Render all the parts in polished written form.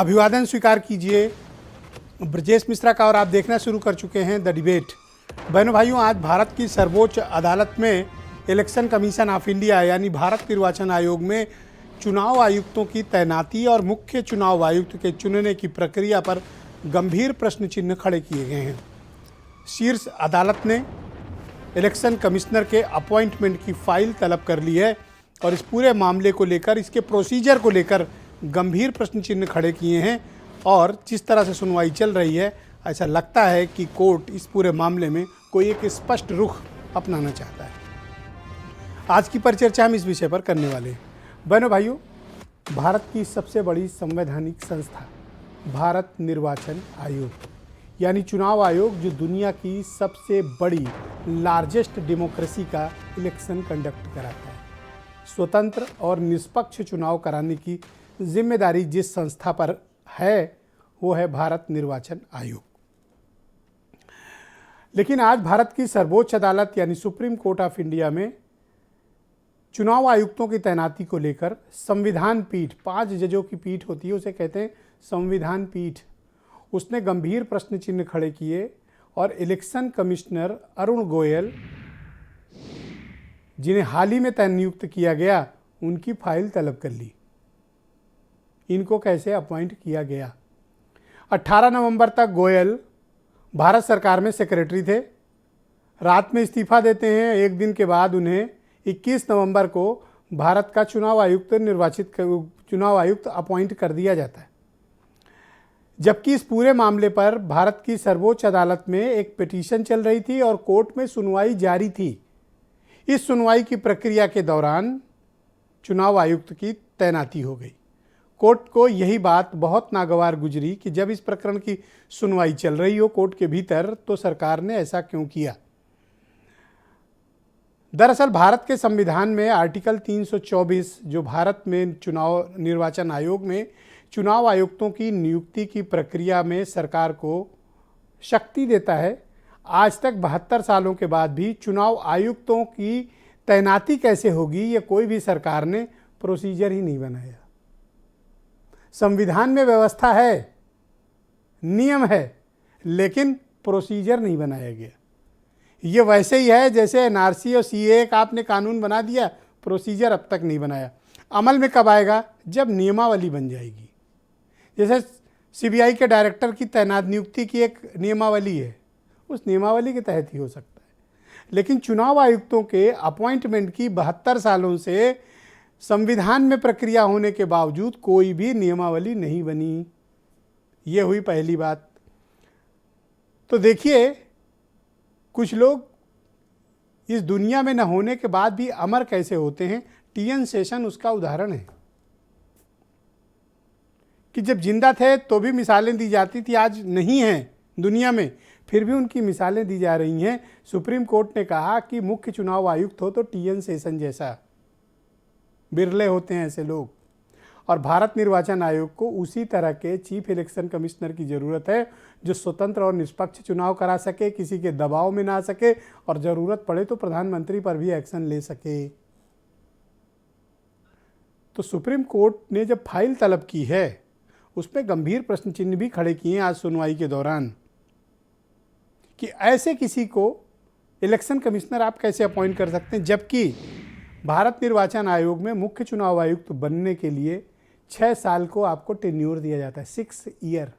अभिवादन स्वीकार कीजिए ब्रजेश मिश्रा का और आप देखना शुरू कर चुके हैं द डिबेट। बहनों भाइयों, आज भारत की सर्वोच्च अदालत में इलेक्शन कमीशन ऑफ इंडिया यानी भारत निर्वाचन आयोग में चुनाव आयुक्तों की तैनाती और मुख्य चुनाव आयुक्त के चुनने की प्रक्रिया पर गंभीर प्रश्न चिन्ह खड़े किए गए हैं। शीर्ष अदालत ने इलेक्शन कमिश्नर के अपॉइंटमेंट की फाइल तलब कर ली है और इस पूरे मामले को लेकर, इसके प्रोसीजर को लेकर गंभीर प्रश्न चिन्ह खड़े किए हैं। और जिस तरह से सुनवाई चल रही है, ऐसा लगता है कि कोर्ट इस पूरे मामले में कोई एक स्पष्ट रुख अपनाना चाहता है। आज की परिचर्चा हम इस विषय पर करने वाले हैं। बहनों भाइयों, भारत की सबसे बड़ी संवैधानिक संस्था भारत निर्वाचन आयोग यानी चुनाव आयोग, जो दुनिया की सबसे बड़ी लार्जेस्ट डेमोक्रेसी का इलेक्शन कंडक्ट कराता है, स्वतंत्र और निष्पक्ष चुनाव कराने की जिम्मेदारी जिस संस्था पर है वो है भारत निर्वाचन आयोग। लेकिन आज भारत की सर्वोच्च अदालत यानी सुप्रीम कोर्ट ऑफ इंडिया में चुनाव आयुक्तों की तैनाती को लेकर संविधान पीठ, 5 जजों की पीठ होती है, उसे कहते हैं संविधान पीठ, उसने गंभीर प्रश्न चिन्ह खड़े किए और इलेक्शन कमिश्नर अरुण गोयल, जिन्हें हाल ही में नियुक्त किया गया, उनकी फाइल तलब कर ली। इनको कैसे अपॉइंट किया गया? 18 नवंबर तक गोयल भारत सरकार में सेक्रेटरी थे। रात में इस्तीफा देते हैं। एक दिन के बाद उन्हें 21 नवंबर को भारत का चुनाव आयुक्त अपॉइंट कर दिया जाता है। जबकि इस पूरे मामले पर भारत की सर्वोच्च अदालत में एक पिटीशन चल रही थी और कोर्ट में सुनवाई जारी थी। इस सुनवाई की प्रक्रिया के दौरान चुनाव आयुक्त की तैनाती हो गई। कोर्ट को यही बात बहुत नागवार गुजरी कि जब इस प्रकरण की सुनवाई चल रही हो कोर्ट के भीतर, तो सरकार ने ऐसा क्यों किया। दरअसल भारत के संविधान में आर्टिकल 324, जो भारत में चुनाव निर्वाचन आयोग में चुनाव आयुक्तों की नियुक्ति की प्रक्रिया में सरकार को शक्ति देता है, आज तक 72 सालों के बाद भी चुनाव आयुक्तों की तैनाती कैसे होगी, ये कोई भी सरकार ने प्रोसीजर ही नहीं बनाया। संविधान में व्यवस्था है, नियम है, लेकिन प्रोसीजर नहीं बनाया गया। ये वैसे ही है जैसे एनआरसी और सीए का आपने कानून बना दिया, प्रोसीजर अब तक नहीं बनाया। अमल में कब आएगा? जब नियमावली बन जाएगी। जैसे सीबीआई के डायरेक्टर की तैनात नियुक्ति की एक नियमावली है, उस नियमावली के तहत ही हो सकता है। लेकिन चुनाव आयुक्तों के अपॉइंटमेंट की 72 सालों से संविधान में प्रक्रिया होने के बावजूद कोई भी नियमावली नहीं बनी। ये हुई पहली बात। तो देखिए, कुछ लोग इस दुनिया में न होने के बाद भी अमर कैसे होते हैं। टीएन शेषन उसका उदाहरण है कि जब जिंदा थे तो भी मिसालें दी जाती थी, आज नहीं हैं दुनिया में, फिर भी उनकी मिसालें दी जा रही हैं। सुप्रीम कोर्ट ने कहा कि मुख्य चुनाव आयुक्त हो तो टीएन शेषन जैसा, बिरले होते हैं ऐसे लोग। और भारत निर्वाचन आयोग को उसी तरह के चीफ इलेक्शन कमिश्नर की ज़रूरत है, जो स्वतंत्र और निष्पक्ष चुनाव करा सके, किसी के दबाव में ना आ सके और ज़रूरत पड़े तो प्रधानमंत्री पर भी एक्शन ले सके। तो सुप्रीम कोर्ट ने जब फाइल तलब की है, उसमें गंभीर प्रश्न चिन्ह भी खड़े किए आज सुनवाई के दौरान कि ऐसे किसी को इलेक्शन कमिश्नर आप कैसे अपॉइंट कर सकते हैं, जबकि भारत निर्वाचन आयोग में मुख्य चुनाव आयुक्त बनने के लिए 6 साल को आपको टेन्योर दिया जाता है, 6 ईयर।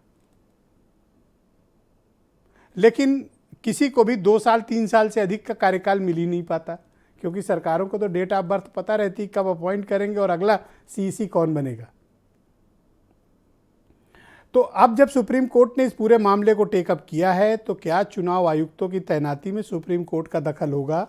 लेकिन किसी को भी 2 साल 3 साल से अधिक का कार्यकाल मिल ही नहीं पाता, क्योंकि सरकारों को तो डेट ऑफ बर्थ पता रहती, कब अपॉइंट करेंगे और अगला सीईसी कौन बनेगा। तो अब जब सुप्रीम कोर्ट ने इस पूरे मामले को टेकअप किया है, तो क्या चुनाव आयुक्तों की तैनाती में सुप्रीम कोर्ट का दखल होगा?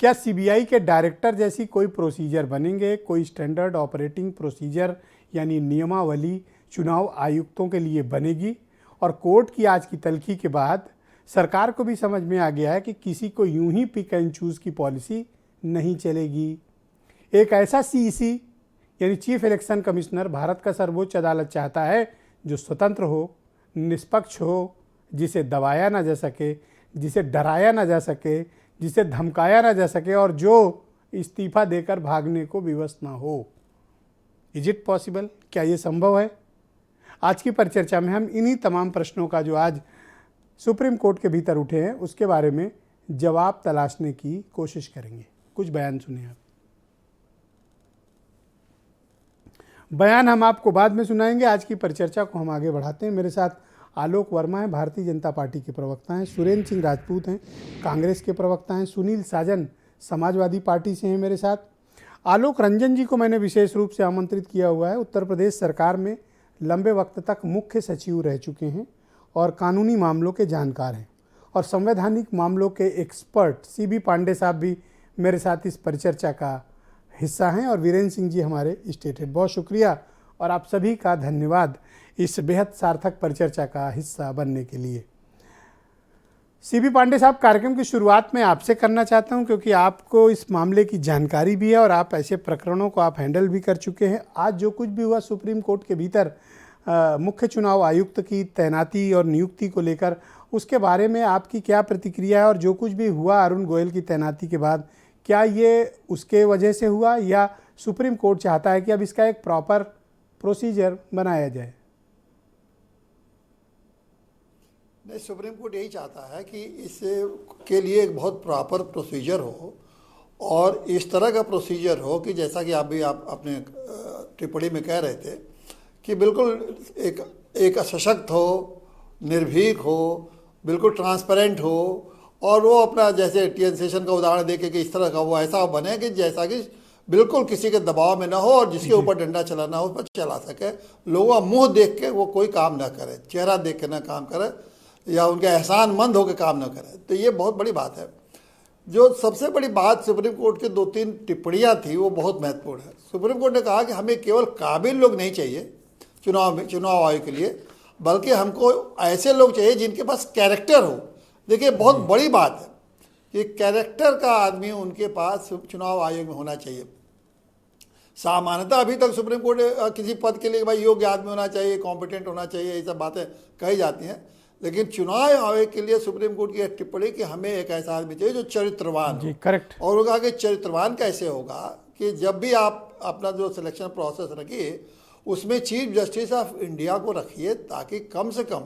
क्या सीबीआई के डायरेक्टर जैसी कोई प्रोसीजर बनेंगे? कोई स्टैंडर्ड ऑपरेटिंग प्रोसीजर यानी नियमावली चुनाव आयुक्तों के लिए बनेगी? और कोर्ट की आज की तल्खी के बाद सरकार को भी समझ में आ गया है कि किसी को यूं ही पिक एंड चूज़ की पॉलिसी नहीं चलेगी। एक ऐसा सीईसी यानी चीफ इलेक्शन कमिश्नर भारत का सर्वोच्च अदालत चाहता है जो स्वतंत्र हो, निष्पक्ष हो, जिसे दबाया ना जा सके, जिसे डराया ना जा सके, जिसे धमकाया ना जा सके और जो इस्तीफा देकर भागने को विवश ना हो। Is it possible? क्या ये संभव है? आज की परिचर्चा में हम इन्हीं तमाम प्रश्नों का जो आज सुप्रीम कोर्ट के भीतर उठे हैं उसके बारे में जवाब तलाशने की कोशिश करेंगे। कुछ बयान सुनिए आप। बयान हम आपको बाद में सुनाएंगे। आज की परिचर्चा को हम आगे बढ़ाते हैं। मेरे साथ आलोक वर्मा हैं, भारतीय जनता पार्टी के प्रवक्ता हैं, सुरेंद्र सिंह राजपूत हैं, कांग्रेस के प्रवक्ता हैं, सुनील साजन समाजवादी पार्टी से हैं मेरे साथ। आलोक रंजन जी को मैंने विशेष रूप से आमंत्रित किया हुआ है। उत्तर प्रदेश सरकार में लंबे वक्त तक मुख्य सचिव रह चुके हैं और कानूनी मामलों के जानकार हैं और संवैधानिक मामलों के एक्सपर्ट सीबी पांडे साहब भी मेरे साथ इस परिचर्चा का हिस्सा हैं और वीरेंद्र सिंह जी हमारे स्टेट हेड। बहुत शुक्रिया और आप सभी का धन्यवाद इस बेहद सार्थक परिचर्चा का हिस्सा बनने के लिए। सीबी पांडे साहब, कार्यक्रम की शुरुआत में आपसे करना चाहता हूं क्योंकि आपको इस मामले की जानकारी भी है और आप ऐसे प्रकरणों को आप हैंडल भी कर चुके हैं। आज जो कुछ भी हुआ सुप्रीम कोर्ट के भीतर मुख्य चुनाव आयुक्त की तैनाती और नियुक्ति को लेकर, उसके बारे में आपकी क्या प्रतिक्रिया है? और जो कुछ भी हुआ अरुण गोयल की तैनाती के बाद, क्या ये उसके वजह से हुआ या सुप्रीम कोर्ट चाहता है कि अब इसका एक प्रॉपर प्रोसीजर बनाया जाए? नहीं, सुप्रीम कोर्ट यही चाहता है कि इसके लिए एक बहुत प्रॉपर प्रोसीजर हो और इस तरह का प्रोसीजर हो कि जैसा कि आप अपने टिप्पणी में कह रहे थे कि बिल्कुल एक सशक्त हो, निर्भीक हो, बिल्कुल ट्रांसपेरेंट हो और वो अपना जैसे टीएन सेशन का उदाहरण देके कि इस तरह का वो ऐसा बने कि जैसा कि बिल्कुल किसी के दबाव में ना हो और जिसके ऊपर डंडा चलाना हो उस पर चला सके। लोगों का मुंह देख के वो कोई काम ना करे, चेहरा देख के ना काम करे या उनके एहसानमंद होकर काम ना करे। तो ये बहुत बड़ी बात है। जो सबसे बड़ी बात सुप्रीम कोर्ट की 2-3 टिप्पणियाँ थी वो बहुत महत्वपूर्ण है। सुप्रीम कोर्ट ने कहा कि हमें केवल काबिल लोग नहीं चाहिए चुनाव आयोग के लिए, बल्कि हमको ऐसे लोग चाहिए जिनके पास कैरेक्टर हो। देखिए, बहुत बड़ी बात है कि कैरेक्टर का आदमी उनके पास चुनाव आयोग में होना चाहिए। सामान्यतः अभी तक सुप्रीम कोर्ट किसी पद के लिए भाई योग्य आदमी होना चाहिए, कॉम्पिटेंट होना चाहिए, ये सब बातें कही जाती हैं, लेकिन चुनाव आयोग के लिए सुप्रीम कोर्ट की टिप्पणी कि हमें एक ऐसा आदमी चाहिए जो चरित्रवान हो। करेक्ट। और वो कहा कि चरित्रवान कैसे होगा कि जब भी आप अपना जो सिलेक्शन प्रोसेस रखिए उसमें चीफ जस्टिस ऑफ इंडिया को रखिए ताकि कम से कम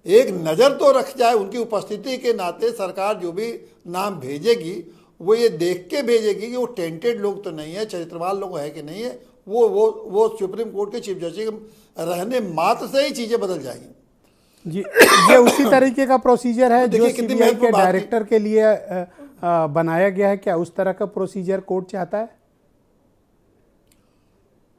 एक नज़र तो रख जाए। उनकी उपस्थिति के नाते सरकार जो भी नाम भेजेगी वो ये देख के भेजेगी कि वो टेंटेड लोग तो नहीं है, चरित्रवान लोग है कि नहीं है। वो सुप्रीम कोर्ट के चीफ जस्टिस रहने मात्र से ही चीज़ें बदल जाएंगी जी। ये उसी तरीके का प्रोसीजर है जो सीबीआई के डायरेक्टर के लिए बनाया गया है। क्या उस तरह का प्रोसीजर कोर्ट चाहता है?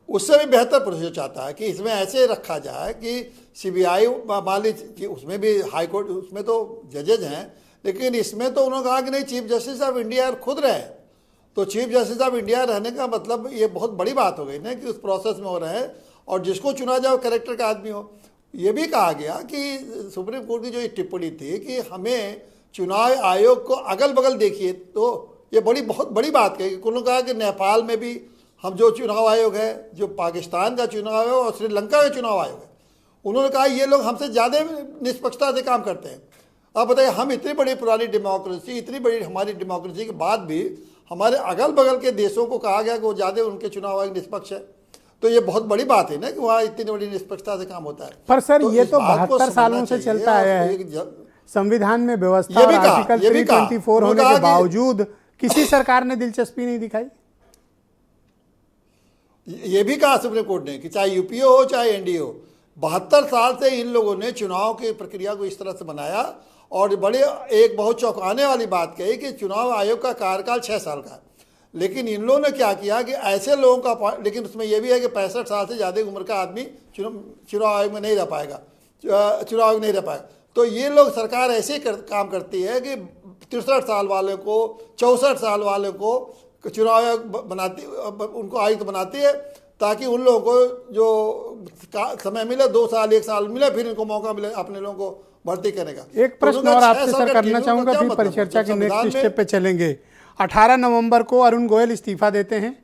उससे भी बेहतर प्रोसीजर चाहता है कि इसमें ऐसे रखा जाए कि सीबीआई मान लीजिए उसमें भी हाई कोर्ट, उसमें तो जजेज हैं, लेकिन इसमें तो उन्होंने कहा कि नहीं चीफ जस्टिस ऑफ इंडिया खुद रहे। तो चीफ जस्टिस ऑफ इंडिया रहने का मतलब ये बहुत बड़ी बात हो गई ना कि उस प्रोसेस में हो रहे हैं और जिसको चुना जाए कैरेक्टर का आदमी हो। ये भी कहा गया कि सुप्रीम कोर्ट की जो टिप्पणी थी कि हमें चुनाव आयोग को अगल बगल देखिए, तो ये बहुत बड़ी बात कही। उन्होंने कहा कि नेपाल में भी हम जो चुनाव आयोग है, जो पाकिस्तान का चुनाव आयोग और श्रीलंका का चुनाव आयोग है, उन्होंने कहा ये लोग हमसे ज़्यादा निष्पक्षता से काम करते हैं। अब बताइए, हम इतनी बड़ी पुरानी डेमोक्रेसी, इतनी बड़ी हमारी डेमोक्रेसी के बाद भी हमारे अगल बगल के देशों को कहा गया कि वो ज़्यादा उनके चुनाव आयोग निष्पक्ष है। तो ये बहुत बड़ी बात है ना कि वहाँ इतनी बड़ी निष्पक्षता से काम होता है। पर सर तो ये तो 72 सालों से चलता आया है। संविधान में व्यवस्था और आर्टिकल 324 होने के बावजूद किसी सरकार ने दिलचस्पी नहीं दिखाई। ये भी कहा सुप्रीम कोर्ट ने कि चाहे यूपीए हो चाहे एनडीए हो, 72 साल से इन लोगों ने चुनाव की प्रक्रिया को इस तरह से बनाया। और बड़े एक बहुत चौंकाने वाली बात कही कि चुनाव आयोग का कार्यकाल 6 साल का, लेकिन इन लोगों ने क्या किया कि ऐसे लोगों का, लेकिन उसमें यह भी है कि 65 साल से ज़्यादा उम्र का आदमी चुनाव आयोग में नहीं रह पाएगा, चुनाव आयोग नहीं रह पाएगा। तो ये लोग सरकार ऐसे काम करती है कि 63 साल वाले को, 64 साल वाले को चुनाव आयोग बनाती, उनको आयुक्त बनाती है ताकि उन लोगों को जो समय मिले, 2 साल 1 साल मिले, फिर इनको मौका मिले अपने लोगों को भर्ती करने का। एक प्रश्न और आपसे सर करना चाहूंगा, फिर परिचर्चा के नेक्स्ट स्टेप पे चलेंगे। 18 नवंबर को अरुण गोयल इस्तीफा देते हैं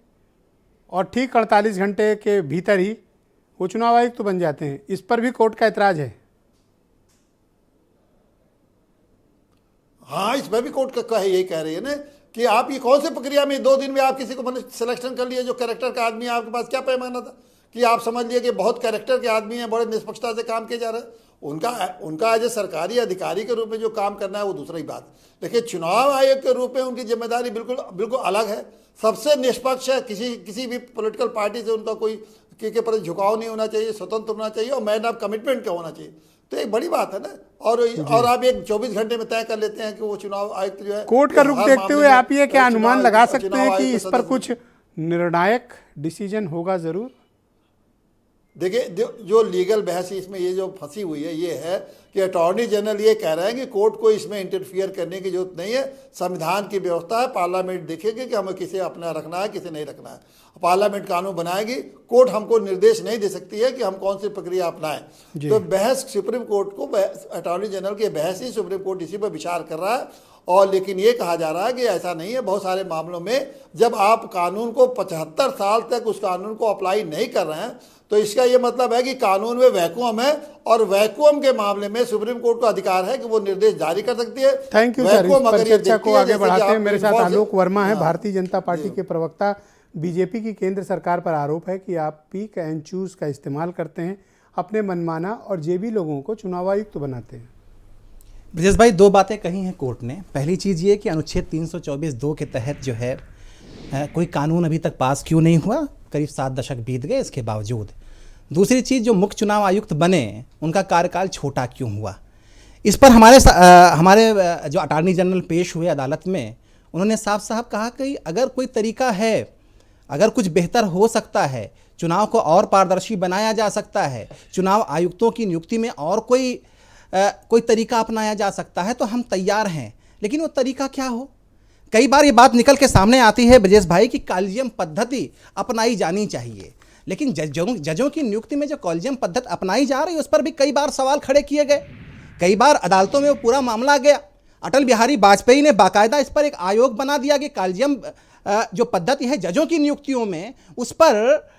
और ठीक 48 घंटे के भीतर ही वो चुनाव आयुक्त तो बन जाते हैं। इस पर भी कोर्ट का ऐतराज है। हाँ, इस पर भी कोर्ट का यही कह रही है ना कि आप ये कौन सी प्रक्रिया में 2 दिन में आप किसी को सिलेक्शन कर लिए जो कैरेक्टर का आदमी है, आपके पास क्या पैमाना था? कि आप समझ लिए कि बहुत कैरेक्टर के आदमी हैं, बड़े निष्पक्षता से काम किया जा रहा है। उनका एज ए सरकारी अधिकारी के रूप में जो काम करना है वो दूसरी बात, लेकिन चुनाव आयोग के रूप में उनकी जिम्मेदारी बिल्कुल बिल्कुल अलग है। सबसे निष्पक्ष है, किसी भी पॉलिटिकल पार्टी से उनका कोई के प्रति झुकाव नहीं होना चाहिए, स्वतंत्र होना चाहिए और मैन ऑफ कमिटमेंट का होना चाहिए। तो एक बड़ी बात है ना। और आप एक 24 घंटे में तय कर लेते हैं कि वो चुनाव आयुक्त जो है, कोर्ट का रुख देखते हुए आप ये क्या अनुमान लगा सकते हैं कि इस पर कुछ निर्णायक डिसीजन होगा जरूर? देखिए, जो लीगल बहस इसमें ये जो फंसी हुई है ये है कि अटॉर्नी जनरल ये कह रहे हैं कि कोर्ट को इसमें इंटरफियर करने की जरूरत नहीं है, संविधान की व्यवस्था है, पार्लियामेंट देखेगी कि हमें किसे अपना रखना है किसे नहीं रखना है, पार्लियामेंट कानून बनाएगी, कोर्ट हमको निर्देश नहीं दे सकती है कि हम कौन सी प्रक्रिया अपनाएं। तो बहस सुप्रीम कोर्ट को, अटॉर्नी जनरल की बहस ही सुप्रीम कोर्ट इसी पर विचार कर रहा है। और लेकिन ये कहा जा रहा है कि ऐसा नहीं है। बहुत सारे मामलों में जब आप कानून को 75 साल तक उस कानून को अप्लाई नहीं कर रहे हैं तो इसका ये मतलब है कि कानून में वैक्यूम है, और वैक्यूम के मामले में सुप्रीम कोर्ट को अधिकार है कि वो निर्देश जारी कर सकती है। Thank you sir. इस पर चर्चा को आगे बढ़ाते हैं। मेरे साथ आलोक वर्मा है, भारतीय जनता पार्टी के प्रवक्ता। बीजेपी की केंद्र सरकार पर आरोप है कि आप पिक एंड चूज का इस्तेमाल करते हैं, अपने मनमाना और जेबी लोगों को चुनाव आयुक्त बनाते हैं। ब्रजेश भाई, दो बातें कही हैं कोर्ट ने। पहली चीज़ ये कि अनुच्छेद 324(2) के तहत जो है कोई कानून अभी तक पास क्यों नहीं हुआ, करीब 7 दशक बीत गए इसके बावजूद। दूसरी चीज़, जो मुख्य चुनाव आयुक्त बने उनका कार्यकाल छोटा क्यों हुआ। इस पर हमारे जो अटॉर्नी जनरल पेश हुए अदालत में, उन्होंने साफ साफ कहा कि अगर कोई तरीका है, अगर कुछ बेहतर हो सकता है, चुनाव को और पारदर्शी बनाया जा सकता है, चुनाव आयुक्तों की नियुक्ति में और कोई तरीका अपनाया जा सकता है तो हम तैयार हैं। लेकिन वो तरीका क्या हो? कई बार ये बात निकल के सामने आती है ब्रजेश भाई कि कॉलेजियम पद्धति अपनाई जानी चाहिए, लेकिन जजों की नियुक्ति में जो कॉलेजियम पद्धति अपनाई जा रही है उस पर भी कई बार सवाल खड़े किए गए। कई बार अदालतों में वो पूरा मामला गया। अटल बिहारी वाजपेयी ने बाकायदा इस पर एक आयोग बना दिया कि कॉलेजियम जो पद्धति है जजों की नियुक्तियों में, उस पर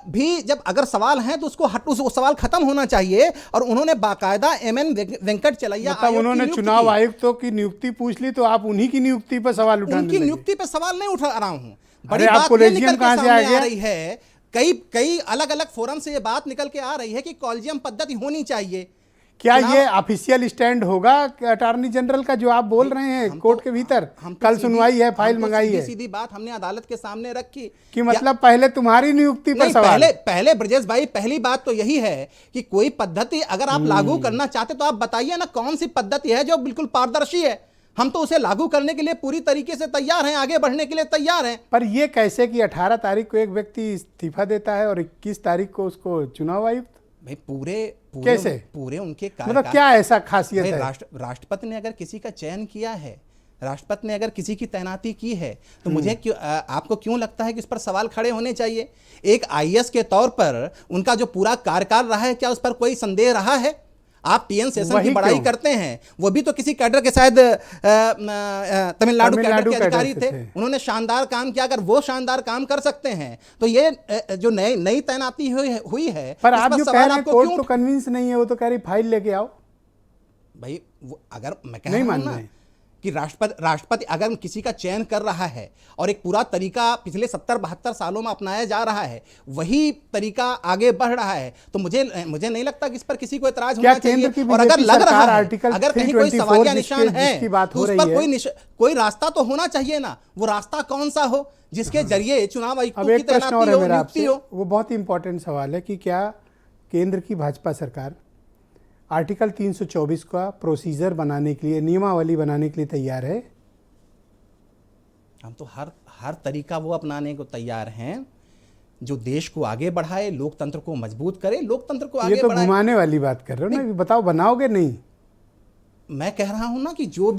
भी जब अगर सवाल हैं तो उसको सवाल खत्म होना चाहिए। और उन्होंने बाकायदा एमएन वेंकट चलैया मतलब उन्होंने चुनाव आयुक्तों की नियुक्ति पूछ ली, तो आप उन्हीं की नियुक्ति पर सवाल उठाने उनकी नियुक्ति पर सवाल नहीं उठा रहा हूं। बड़ी बात कॉलेजियम कहां से आ रही है, कई अलग अलग फोरम से ये बात निकल के आ रही है कि कॉलेजियम पद्धति होनी चाहिए। क्या ये ऑफिशियल स्टैंड होगा अटॉर्नी जनरल का जो आप बोल रहे हैं कोर्ट के भीतर? कल सुनवाई है, फाइल मंगाई है, सीधी बात हमने अदालत के सामने रखी कि मतलब पहले तुम्हारी नियुक्ति पर सवाल। पहले ब्रजेश भाई, पहली बात तो यही है कि कोई पद्धति अगर आप लागू करना चाहते तो आप बताइए ना कौन सी पद्धति है जो बिल्कुल पारदर्शी है। हम तो उसे लागू करने के लिए पूरी तरीके से तैयार हैं, आगे बढ़ने के लिए तैयार हैं। पर ये कैसे कि 18 तारीख को एक व्यक्ति इस्तीफा देता है और 21 तारीख को उसको चुनाव आयुक्त? भाई पूरे कैसे? पूरे उनके मतलब क्या ऐसा खासियत है? राष्ट्रपति ने अगर किसी का चयन किया है, राष्ट्रपति ने अगर किसी की तैनाती की है तो मुझे आपको क्यों लगता है कि इस पर सवाल खड़े होने चाहिए? एक आईएएस के तौर पर उनका जो पूरा कार्यकाल रहा है, क्या उस पर कोई संदेह रहा है? आप टीएन सेशन की बड़ाई करते हैं, वो भी तो किसी कैडर के शायद तमिलनाडु कैडर के अधिकारी थे। उन्होंने शानदार काम किया। अगर वो शानदार काम कर सकते हैं तो ये जो नई तैनाती हुई है, पर आप जो कह रहे हैं कोर्ट तो कन्विंस नहीं है, वो तो कह रही फाइल लेके आओ। भाई अगर मैं कह रहा हूं ना कि राष्ट्रपति अगर किसी का चयन कर रहा है और एक पूरा तरीका पिछले 70-72 सालों में अपनाया जा रहा है, वही तरीका आगे बढ़ रहा है, तो मुझे नहीं लगता कि इस पर किसी को एतराज होना चाहिए। और अगर लग रहा है, अगर कहीं कोई सवालिया निशान है तो उस पर कोई रास्ता तो होना चाहिए ना। वो रास्ता कौन सा हो जिसके जरिए चुनाव आयुक्तों की तैनाती हो, नियुक्ति हो? वो बहुत इंपॉर्टेंट सवाल है कि क्या केंद्र की भाजपा सरकार आर्टिकल 324 का प्रोसीजर बनाने के लिए, नियमावली बनाने के लिए तैयार है? हम तो हर तरीका वो अपनाने को तैयार हैं जो देश को आगे बढ़ाए, लोकतंत्र को मजबूत करे, लोकतंत्र को आगे बढ़ाए। ये तो घुमाने वाली बात कर रहे हो ना, बताओ बनाओगे नहीं? मैं कह रहा हूं ना कि जो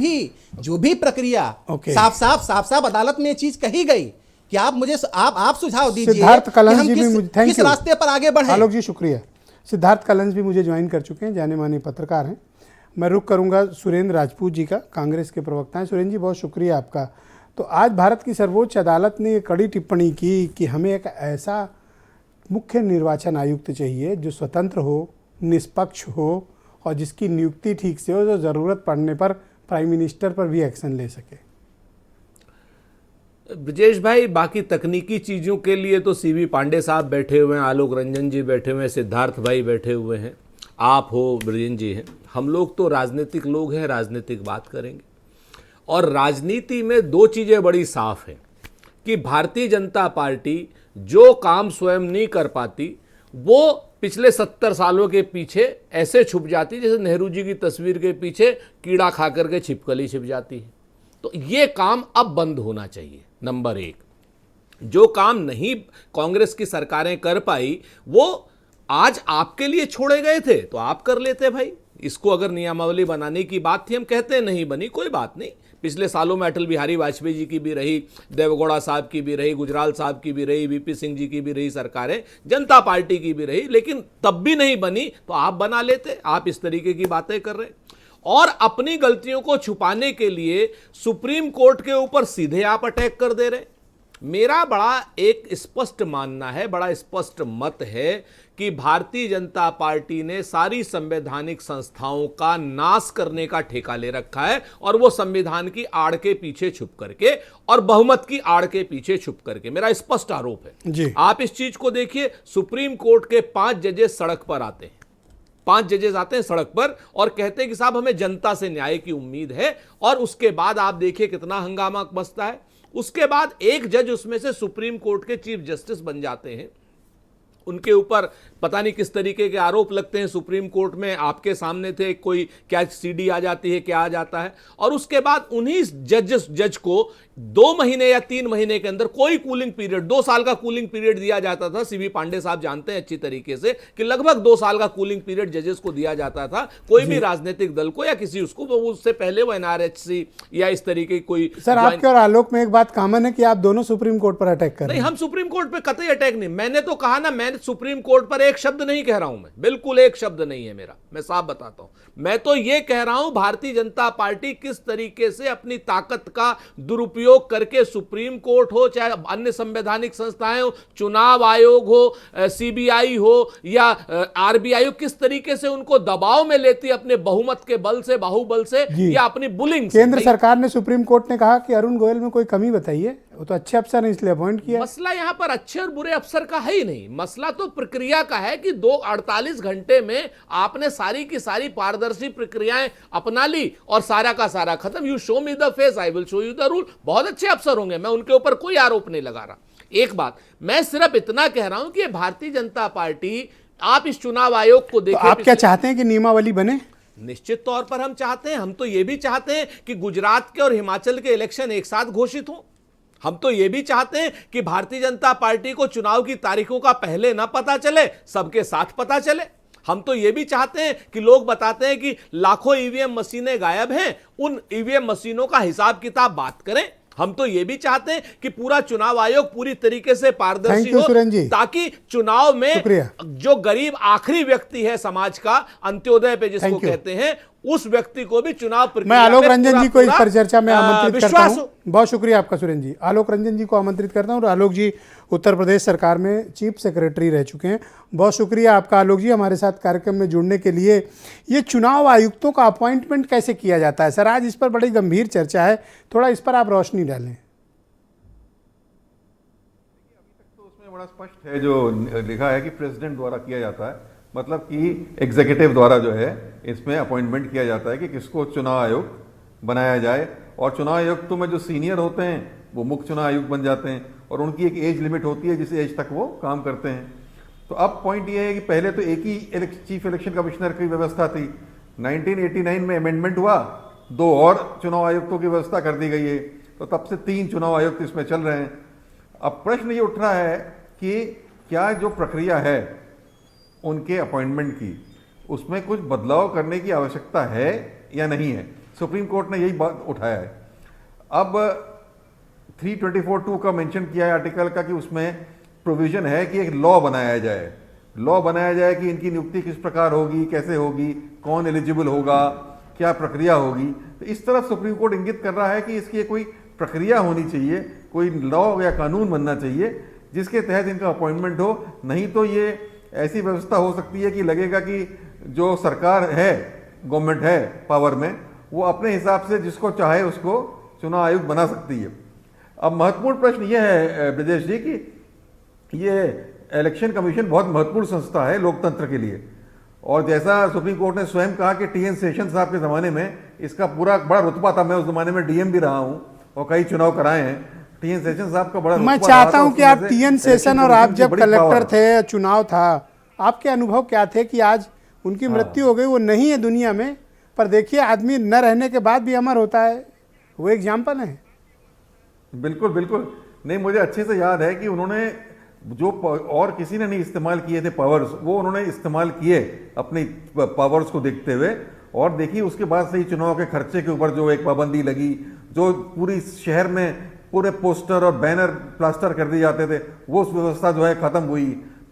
भी प्रक्रिया साफ अदालत में ये चीज कही गई कि आप मुझे आप सुझाव दीजिए सिद्धार्थ कलंज जी भी किस रास्ते पर आगे बढ़े। आलोक जी शुक्रिया। सिद्धार्थ कलंज भी मुझे ज्वाइन कर चुके हैं, जाने माने पत्रकार हैं। मैं रुक करूंगा सुरेंद्र राजपूत जी का, कांग्रेस के प्रवक्ता हैं। सुरेंद्र जी बहुत शुक्रिया आपका। तो आज भारत की सर्वोच्च अदालत ने ये कड़ी टिप्पणी की कि हमें एक ऐसा मुख्य निर्वाचन आयुक्त चाहिए जो स्वतंत्र हो, निष्पक्ष हो और जिसकी नियुक्ति ठीक से हो, जो ज़रूरत पड़ने पर प्राइम मिनिस्टर पर भी एक्शन ले सके। ब्रजेश भाई, बाकी तकनीकी चीज़ों के लिए तो सीवी पांडे साहब बैठे हुए हैं, आलोक रंजन जी बैठे हुए हैं, सिद्धार्थ भाई बैठे हुए हैं, आप हो, ब्रजेश जी हैं। हम लोग तो राजनीतिक लोग हैं, राजनीतिक बात करेंगे। और राजनीति में दो चीज़ें बड़ी साफ हैं कि भारतीय जनता पार्टी जो काम स्वयं नहीं कर पाती वो पिछले 70 सालों के पीछे ऐसे छुप जाती जैसे नेहरू जी की तस्वीर के पीछे कीड़ा खा करके छिपकली छिप जाती है। तो ये काम अब बंद होना चाहिए। नंबर एक, जो काम नहीं कांग्रेस की सरकारें कर पाई वो आज आपके लिए छोड़े गए थे तो आप कर लेते भाई। इसको अगर नियमावली बनाने की बात थी, हम कहते हैं नहीं बनी, कोई बात नहीं। पिछले सालों में अटल बिहारी वाजपेयी जी की भी रही, देवगौड़ा साहब की भी रही, गुजराल साहब की भी रही, वीपी सिंह जी की भी रही सरकारें, जनता पार्टी की भी रही, लेकिन तब भी नहीं बनी तो आप बना लेते। आप इस तरीके की बातें कर रहे और अपनी गलतियों को छुपाने के लिए सुप्रीम कोर्ट के ऊपर सीधे आप अटैक कर दे रहे। मेरा बड़ा एक स्पष्ट मानना है, बड़ा स्पष्ट मत है कि भारतीय जनता पार्टी ने सारी संवैधानिक संस्थाओं का नाश करने का ठेका ले रखा है और वो संविधान की आड़ के पीछे छुप करके और बहुमत की आड़ के पीछे छुप करके, मेरा स्पष्ट आरोप है जी। आप इस चीज को देखिए, सुप्रीम कोर्ट के 5 जजेस सड़क पर आते हैं, 5 जजेस आते हैं सड़क पर और कहते हैं कि साहब हमें जनता से न्याय की उम्मीद है, और उसके बाद आप देखिए कितना हंगामा बसता है। उसके बाद एक जज उसमें से सुप्रीम कोर्ट के चीफ जस्टिस बन जाते हैं, उनके ऊपर पता नहीं किस तरीके के आरोप लगते हैं। सुप्रीम कोर्ट में आपके सामने थे, कोई क्या सीडी आ जाती है, क्या आ जाता है, और उसके बाद उन्हीं जज को 2 महीने या 3 महीने के अंदर कोई कूलिंग पीरियड, 2 साल का कूलिंग पीरियड दिया जाता था। सीवी पांडे साहब जानते हैं अच्छी तरीके से कि लगभग 2 साल का कूलिंग पीरियड जजेस को दिया जाता था, कोई भी राजनीतिक दल को या किसी उसको, उससे पहले वो एनआरएचसी या इस तरीके की कोई। सर आपके और आलोक में एक बात कॉमन है कि आप दोनों सुप्रीम कोर्ट पर अटैक कर रहे नहीं, हैं। हम सुप्रीम कोर्ट पे कतई अटैक नहीं, मैंने तो कहा ना, मैं सुप्रीम कोर्ट पर एक शब्द नहीं कह रहा हूं, मैं बिल्कुल एक शब्द नहीं है मेरा, मैं साफ बताता हूं। मैं तो यह कह रहा हूं भारतीय जनता पार्टी किस तरीके से अपनी ताकत का दुरुपयोग करके सुप्रीम कोर्ट हो, चाहे अन्य संवैधानिक संस्थाएं हो, चुनाव आयोग हो, सीबीआई हो या आरबीआई हो, किस तरीके से उनको दबाव में लेती अपने बहुमत के बल से, बाहुबल से या अपनी बुलिंग से। केंद्र सरकार ने, सुप्रीम कोर्ट ने कहा कि अरुण गोयल में कोई कमी बताइए, वो तो अच्छे अफसर हैं इसलिए अपॉइंट किया। मसला यहां पर अच्छे और बुरे अफसर का है ही नहीं, मसला तो प्रक्रिया का है कि 48 घंटे में आपने सारी की सारी पारदर्शी प्रक्रियाएं अपना ली और सारा का सारा खत्म। You show me the face, I will show you the rule. बहुत अच्छे अफसर होंगे, मैं उनके ऊपर कोई आरोप नहीं लगा रहा। एक बात मैं सिर्फ इतना कह रहा हूं कि भारतीय जनता पार्टी, आप इस चुनाव आयोग को देखिए, तो आप क्या चाहते हैं कि नियमावली बने? निश्चित तौर पर हम चाहते हैं, हम तो यह भी चाहते हैं कि गुजरात के और हिमाचल के इलेक्शन एक साथ घोषित हों। हम तो यह भी चाहते हैं कि भारतीय जनता पार्टी को चुनाव की तारीखों का पहले ना पता चले, सबके साथ पता चले। हम तो यह भी चाहते हैं कि लोग बताते हैं कि लाखों ईवीएम मशीनें गायब हैं, उन ईवीएम मशीनों का हिसाब किताब बात करें। हम तो यह भी चाहते हैं कि पूरा चुनाव आयोग पूरी तरीके से पारदर्शी हो, ताकि चुनाव में जो गरीब आखिरी व्यक्ति है समाज का, अंत्योदय पे जिसको कहते हैं, उस व्यक्ति को भी चुनाव प्रक्रिया। मैं आलोक रंजन जी को इस परिचर्चा में आमंत्रित करता हूं। बहुत शुक्रिया आपका सुरेंद्र जी। आलोक रंजन जी को आमंत्रित करता हूं। और आलोक जी उत्तर प्रदेश सरकार में चीफ सेक्रेटरी रह चुके हैं। बहुत शुक्रिया आपका आलोक जी हमारे साथ कार्यक्रम में जुड़ने के लिए। ये चुनाव आयुक्तों का अपॉइंटमेंट कैसे किया जाता है सर? आज इस पर बड़ी गंभीर चर्चा है, थोड़ा इस पर आप रोशनी डालें। अभी तक तो उसमें बड़ा स्पष्ट है जो लिखा है कि प्रेसिडेंट द्वारा किया जाता है, मतलब कि एग्जीक्यूटिव द्वारा जो है इसमें अपॉइंटमेंट किया जाता है कि किसको चुनाव आयोग बनाया जाए। और चुनाव आयुक्तों में जो सीनियर होते हैं वो मुख्य चुनाव आयुक्त बन जाते हैं और उनकी एक एज लिमिट होती है जिस एज तक वो काम करते हैं। तो अब पॉइंट ये है कि पहले तो एक ही चीफ इलेक्शन कमिश्नर की व्यवस्था थी, 1989 में अमेंडमेंट हुआ, 2 और चुनाव आयुक्तों की व्यवस्था कर दी गई है, तो तब से 3 चुनाव आयुक्त इसमें चल रहे हैं। अब प्रश्न ये उठ रहा है कि क्या जो प्रक्रिया है उनके अपॉइंटमेंट की, उसमें कुछ बदलाव करने की आवश्यकता है या नहीं है। सुप्रीम कोर्ट ने यही बात उठाया है। अब 324(2) का मेंशन किया है आर्टिकल का कि उसमें प्रोविजन है कि एक लॉ बनाया जाए, कि इनकी नियुक्ति किस प्रकार होगी, कैसे होगी, कौन एलिजिबल होगा, क्या प्रक्रिया होगी। तो इस तरफ सुप्रीम कोर्ट इंगित कर रहा है कि इसकी कोई प्रक्रिया होनी चाहिए, कोई लॉ या कानून बनना चाहिए जिसके तहत इनका अपॉइंटमेंट हो। नहीं तो ये ऐसी व्यवस्था हो सकती है कि लगेगा कि जो सरकार है, गवर्नमेंट है पावर में, वो अपने हिसाब से जिसको चाहे उसको चुनाव आयुक्त बना सकती है। अब महत्वपूर्ण प्रश्न यह है ब्रजेश जी कि ये इलेक्शन कमीशन बहुत महत्वपूर्ण संस्था है लोकतंत्र के लिए, और जैसा सुप्रीम कोर्ट ने स्वयं कहा कि टी एन शेषन साहब के ज़माने में इसका पूरा बड़ा रुतबा था, मैं उस ज़माने में डीएम भी रहा हूँ और कई चुनाव कराए हैं, टी एन शेषन साहब का बड़ा मैं रुतबा चाहता रहा था, हूं कि उसकी आप वजह से टी एन इलेक्शन शेषन और कमीशन आप की जब बड़ी पावर कलेक्टर है। थे, चुनाव था, आपके अनुभव क्या थे कि आज उनकी मृत्यु हो गई, वो नहीं है दुनिया में, पर देखिए आदमी न रहने के बाद भी अमर होता है, वो एग्जाम्पल है। बिल्कुल बिल्कुल, नहीं मुझे अच्छे से याद है कि उन्होंने जो और किसी ने नहीं इस्तेमाल किए थे पावर्स, वो उन्होंने इस्तेमाल किए अपनी पावर्स को देखते हुए, और देखिए उसके बाद से ही चुनाव के खर्चे के ऊपर जो एक पाबंदी लगी, जो पूरी शहर में पूरे पोस्टर और बैनर प्लास्टर कर दिए जाते थे, वो व्यवस्था जो है खत्म हुई।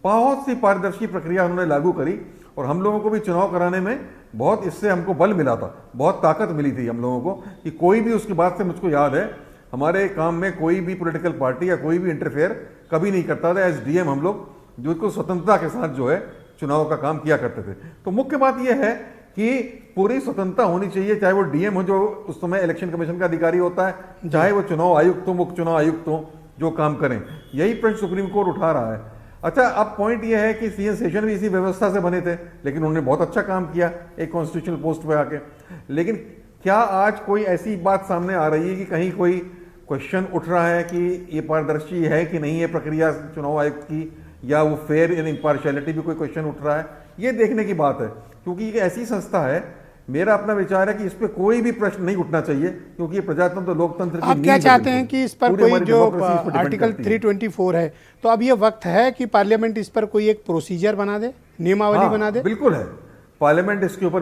बहुत सी पारदर्शी प्रक्रिया उन्होंने लागू करी, और हम लोगों को भी चुनाव कराने में बहुत इससे हमको बल मिला था, बहुत ताकत मिली थी हम लोगों को कि कोई भी, उसके बाद से मुझको याद है हमारे काम में कोई भी पॉलिटिकल पार्टी या कोई भी इंटरफेयर कभी नहीं करता था। एज डीएम हम लोग बिल्कुल स्वतंत्रता के साथ जो है चुनाव का काम किया करते थे। तो मुख्य बात यह है कि पूरी स्वतंत्रता होनी चाहिए, चाहे वो डीएम हो जो उस समय इलेक्शन कमीशन का अधिकारी होता है, चाहे वो चुनाव आयुक्त हो, मुख्य चुनाव आयुक्त हो, जो काम करें। यही प्रश्न सुप्रीम कोर्ट उठा रहा है। अच्छा, अब पॉइंट ये है कि सीएन शेषन भी इसी व्यवस्था से बने थे, लेकिन उन्होंने बहुत अच्छा काम किया एक कॉन्स्टिट्यूशनल पोस्ट पे आके। लेकिन क्या आज कोई ऐसी बात सामने आ रही है कि कहीं कोई क्वेश्चन उठ रहा है कि ये पारदर्शी है कि नहीं है प्रक्रिया चुनाव आयुक्त की, या वो फेयर एंड इम्पार्शियलिटी भी कोई क्वेश्चन उठ रहा है? ये देखने की बात है, क्योंकि ये ऐसी संस्था है, मेरा अपना विचार है कि इस पे कोई भी प्रश्न नहीं उठना चाहिए, क्योंकि ये प्रजातंत्र लोकतंत्र की आप क्या नींव है चाहते हैं बिल्कुल। कि इस पर पूरी कोई हमारी जो democracy इस पे depend आर्टिकल करती है। 324 है, तो अब ये वक्त है कि पार्लियामेंट इस पर कोई एक प्रोसीजर बना दे, नियमावली हाँ, बना दे? बिल्कुल है, पार्लियामेंट इसके ऊपर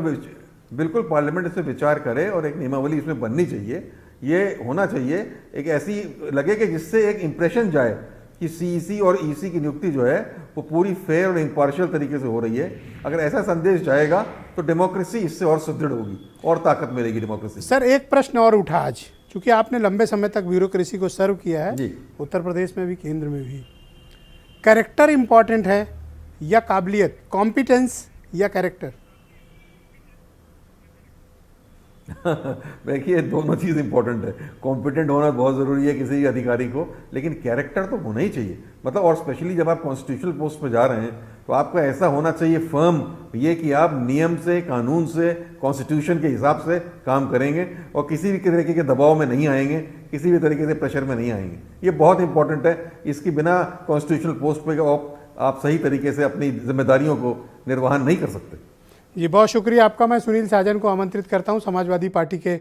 बिल्कुल पार्लियामेंट इस पर विचार करे और एक नियमावली इसमें बननी चाहिए। ये होना चाहिए एक ऐसी लगे कि जिससे एक इंप्रेशन जाए कि सीईसी और ईसी की नियुक्ति जो है वो पूरी फेयर और इम्पार्शियल तरीके से हो रही है। अगर ऐसा संदेश जाएगा तो डेमोक्रेसी इससे और सुदृढ़ होगी और ताकत मिलेगी डेमोक्रेसी। सर, एक प्रश्न और उठा आज, क्योंकि आपने लंबे समय तक ब्यूरोक्रेसी को सर्व किया है, जी। उत्तर प्रदेश में भी, केंद्र में भी। कैरेक्टर इंपॉर्टेंट है या काबिलियत, कॉम्पिटेंस या कैरेक्टर? देखिए, दोनों चीज़ इंपॉर्टेंट है। कॉम्पिटेंट होना बहुत ज़रूरी है किसी अधिकारी को, लेकिन कैरेक्टर तो होना ही चाहिए। मतलब, और स्पेशली जब आप कॉन्स्टिट्यूशनल पोस्ट पर जा रहे हैं तो आपका ऐसा होना चाहिए फर्म, ये कि आप नियम से, कानून से, कॉन्स्टिट्यूशन के हिसाब से काम करेंगे और किसी भी तरीके के दबाव में नहीं आएंगे, किसी भी तरीके से प्रेशर में नहीं आएंगे। ये बहुत इंपॉर्टेंट है। इसकी बिना कॉन्स्टिट्यूशनल पोस्ट पर आप सही तरीके से अपनी जिम्मेदारियों को निर्वहन नहीं कर सकते। जी, बहुत शुक्रिया आपका। मैं सुनील साजन को आमंत्रित करता हूं, समाजवादी पार्टी के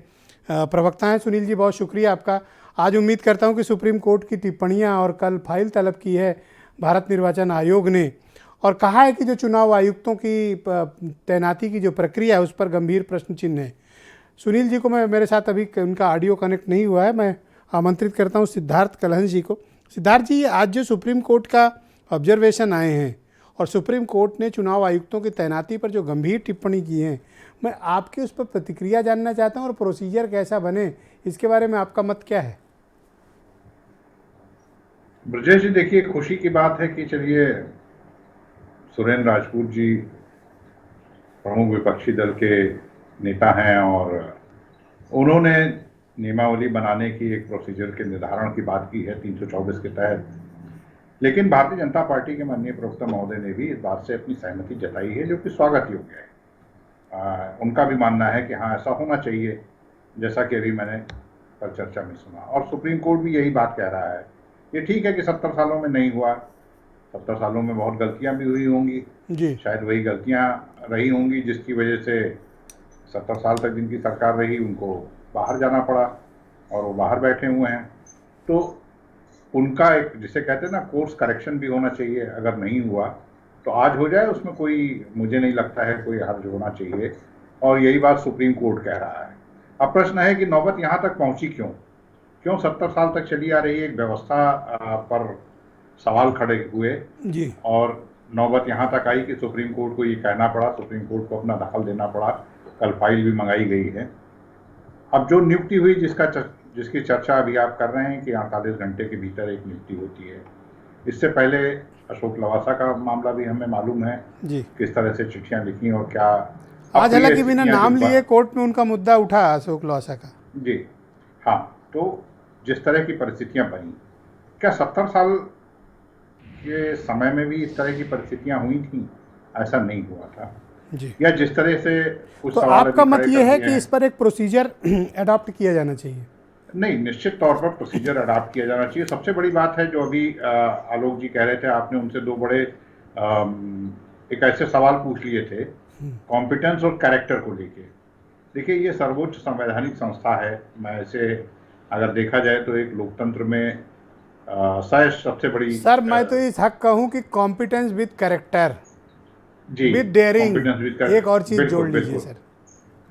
प्रवक्ता हैं। सुनील जी, बहुत शुक्रिया आपका। आज उम्मीद करता हूं कि सुप्रीम कोर्ट की टिप्पणियां और कल फाइल तलब की है भारत निर्वाचन आयोग ने, और कहा है कि जो चुनाव आयुक्तों की तैनाती की जो प्रक्रिया है उस पर गंभीर प्रश्न चिन्ह है। सुनील जी को मेरे साथ अभी उनका ऑडियो कनेक्ट नहीं हुआ है, मैं आमंत्रित करता हूँ सिद्धार्थ कलहंस जी को। सिद्धार्थ जी, आज जो सुप्रीम कोर्ट का ऑब्जर्वेशन आए हैं और सुप्रीम कोर्ट ने चुनाव आयुक्तों की तैनाती पर जो गंभीर टिप्पणी की है, मैं आपके उस पर प्रतिक्रिया जानना चाहता हूं और प्रोसीजर कैसा बने, इसके बारे में आपका मत क्या है? ब्रजेश जी, देखिए, खुशी की बात है कि चलिए सुरेंद्र राजपूत जी प्रमुख विपक्षी दल के नेता हैं और उन्होंने नियमावली बनाने की, एक प्रोसीजर के निर्धारण की बात की है 324 के तहत। लेकिन भारतीय जनता पार्टी के माननीय प्रवक्ता महोदय ने भी इस बात से अपनी सहमति जताई है, जो कि स्वागत योग्य है। उनका भी मानना है कि हाँ, ऐसा होना चाहिए, जैसा कि अभी मैंने कल चर्चा में सुना। और सुप्रीम कोर्ट भी यही बात कह रहा है। ये ठीक है कि 70 सालों में नहीं हुआ, 70 सालों में बहुत गलतियां भी हुई होंगी जी, शायद वही गलतियां रही होंगी जिसकी वजह से 70 साल तक जिनकी सरकार रही उनको बाहर जाना पड़ा और वो बाहर बैठे हुए हैं। तो उनका एक, जिसे कहते हैं ना, कोर्स करेक्शन भी होना चाहिए। अगर नहीं हुआ तो आज हो जाए, उसमें कोई, मुझे नहीं लगता है कोई हर्ज होना चाहिए। और यही बात सुप्रीम कोर्ट कह रहा है। अब प्रश्न है कि नौबत यहाँ तक पहुँची क्यों 70 साल तक चली आ रही एक व्यवस्था पर सवाल खड़े हुए जी, और नौबत यहाँ तक आई कि सुप्रीम कोर्ट को ये कहना पड़ा, सुप्रीम कोर्ट को अपना दखल देना पड़ा। कल फाइल भी मंगाई गई है। अब जो नियुक्ति हुई, जिसकी चर्चा अभी आप कर रहे हैं कि 48 घंटे के भीतर एक नियुक्ति होती है। इससे पहले अशोक लवासा का मामला भी हमें मालूम है जी। किस तरह से चिट्ठियां लिखी और क्या। आज हालांकि बिना नाम लिए कोर्ट में उनका मुद्दा उठा अशोक लवासा का। जी हाँ, तो जिस तरह की परिस्थितियां बनी, क्या 70 साल के समय में भी इस तरह की परिस्थितियां हुई थी? ऐसा नहीं हुआ था। जी। या जिस तरह से कुछ तो सवाल आपका अभी मत खड़े ये कर है दिए कि हैं। इस पर एक प्रोसीजर अडॉप्ट किया जाना चाहिए? नहीं, निश्चित तौर पर प्रोसीजर अडॉप्ट किया जाना चाहिए। सबसे बड़ी बात है जो अभी आलोक जी कह रहे थे, आपने उनसे दो बड़े एक ऐसे सवाल पूछ लिए थे कॉम्पिटेंस और कैरेक्टर को लेके। देखिए, ये सर्वोच्च संवैधानिक संस्था है। मैं इसे अगर देखा जाए तो एक लोकतंत्र में शायद सबसे बड़ी सर मैं तो इस हक कहूँ कि कॉम्पिटेंस विद कैरेक्टर जी, विद डेयरिंग, कॉम्पिटेंस विद एक और चीज बिल्कुल जोड़ लीजिए बिल्कुल सर।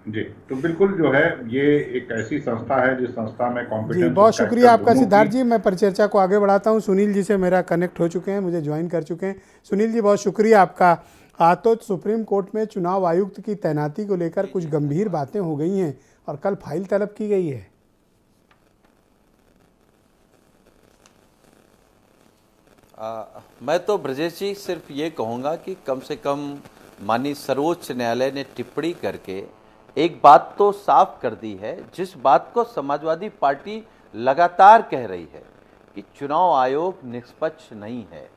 जी। तो बिल्कुल जो है ये एक ऐसी संस्था है जिस संस्था में जी कॉम्पिटेंस और बहुत शुक्रिया कैरेक्टर आपका दोनों सिद्धार्थ की। जी। मैं परिचर्चा को आगे बढ़ाता हूँ। सुनील जी से मेरा कनेक्ट हो चुके हैं, मुझे ज्वाइन कर चुके हैं। सुनील जी बहुत शुक्रिया आपका। तो सुप्रीम कोर्ट में चुनाव आयुक्त की तैनाती को लेकर कुछ गंभीर बातें हो गई हैं और कल फाइल तलब की गई है। मैं तो ब्रजेश जी सिर्फ ये कहूँगा कि कम से कम माननीय सर्वोच्च न्यायालय ने टिप्पणी करके एक बात तो साफ कर दी है, जिस बात को समाजवादी पार्टी लगातार कह रही है कि चुनाव आयोग निष्पक्ष नहीं है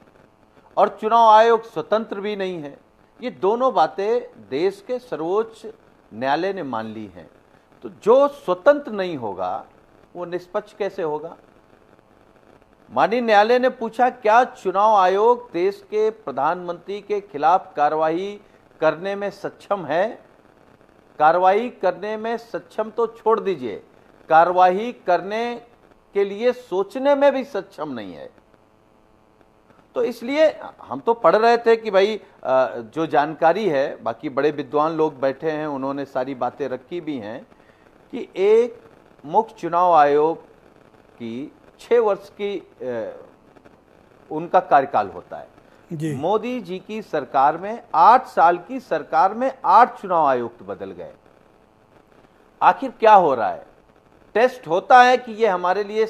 और चुनाव आयोग स्वतंत्र भी नहीं है। ये दोनों बातें देश के सर्वोच्च न्यायालय ने मान ली हैं। तो जो स्वतंत्र नहीं होगा वो निष्पक्ष कैसे होगा? माननीय न्यायालय ने पूछा, क्या चुनाव आयोग देश के प्रधानमंत्री के खिलाफ कार्रवाई करने में सक्षम है? कार्रवाई करने में सक्षम तो छोड़ दीजिए, कार्रवाई करने के लिए सोचने में भी सक्षम नहीं है। तो इसलिए हम तो पढ़ रहे थे कि भाई जो जानकारी है, बाकी बड़े विद्वान लोग बैठे हैं, उन्होंने सारी बातें रखी भी हैं कि एक मुख्य चुनाव आयोग की 6 वर्ष की उनका कार्यकाल होता है। जी। मोदी जी की सरकार में 8 साल की सरकार में 8 चुनाव आयुक्त बदल गए। आखिर क्या हो रहा है? टेस्ट होता है कि ये हमारे लिए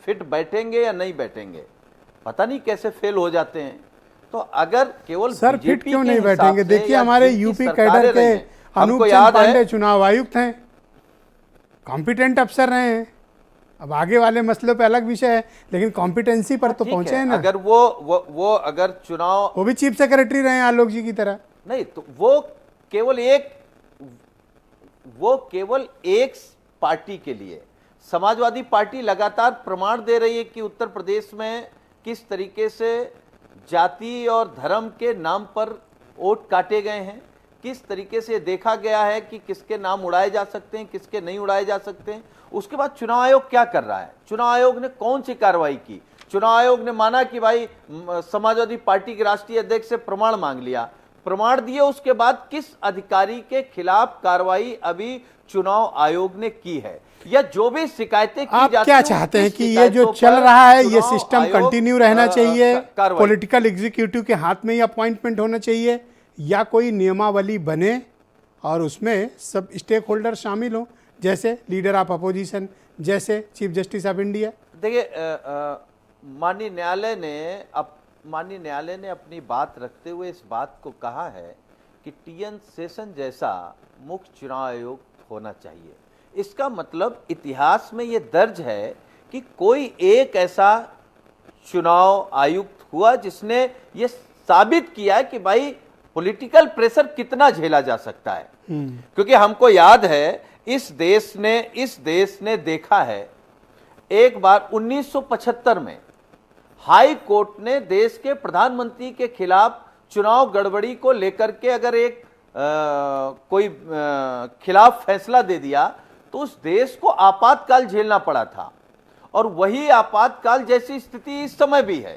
फिट बैठेंगे या नहीं बैठेंगे, पता नहीं कैसे फेल हो जाते हैं। तो अगर केवल सर फिट बीजेपी क्यों के नहीं हिसाब बैठेंगे? से देखिए या हमारे जिनकी यूपी सरकारें कैडर के रही हैं, अनूप हमको चंद याद है पांडे चुनाव आयुक्त हैं, कॉम्पिटेंट अफसर रहे हैं। अब आगे वाले मसलों पे अलग विषय है, लेकिन कॉम्पिटेंसी पर तो ठीक पहुंचे है, हैं ना। अगर वो अगर चुनाव वो भी चीफ सेक्रेटरी रहे हैं आलोक जी की तरह। नहीं, तो वो केवल एक पार्टी के लिए। समाजवादी पार्टी लगातार प्रमाण दे रही है कि उत्तर प्रदेश में किस तरीके से जाति और धर्म के नाम पर वोट काटे गए हैं, किस तरीके से देखा गया है कि किसके नाम उड़ाए जा सकते हैं, किसके नहीं उड़ाए जा सकते हैं। उसके बाद चुनाव आयोग क्या कर रहा है? चुनाव आयोग ने कौन सी कार्रवाई की? चुनाव आयोग ने माना कि भाई समाजवादी पार्टी के राष्ट्रीय अध्यक्ष से प्रमाण मांग लिया, प्रमाण दिए, उसके बाद किस अधिकारी के खिलाफ कार्रवाई अभी चुनाव आयोग ने की है या जो भी शिकायतें की आप जाती क्या हैं, चाहते हैं किस कि ये जो शिकायतों चल पर रहा है ये चुनाव सिस्टम आयोग, कंटिन्यू रहना चाहिए, कार्रवाई? पॉलिटिकल एग्जीक्यूटिव के हाथ में ही अपॉइंटमेंट होना चाहिए, या कोई नियमावली बने और उसमें सब स्टेक होल्डर शामिल हों, जैसे लीडर ऑफ अपोजिशन, जैसे चीफ जस्टिस ऑफ इंडिया? देखिए, माननीय न्यायालय ने अपनी बात रखते हुए इस बात को कहा है कि टीएन शेषन जैसा मुख्य चुनाव आयोग होना चाहिए। इसका मतलब इतिहास में ये दर्ज है कि कोई एक ऐसा चुनाव आयुक्त हुआ जिसने ये साबित किया कि भाई पॉलिटिकल प्रेशर कितना झेला जा सकता है। क्योंकि हमको याद है इस देश ने देखा है, एक बार 1975 में हाई कोर्ट ने देश के प्रधानमंत्री के खिलाफ चुनाव गड़बड़ी को लेकर के अगर एक कोई खिलाफ फैसला दे दिया तो उस देश को आपातकाल झेलना पड़ा था, और वही आपातकाल जैसी स्थिति इस समय भी है।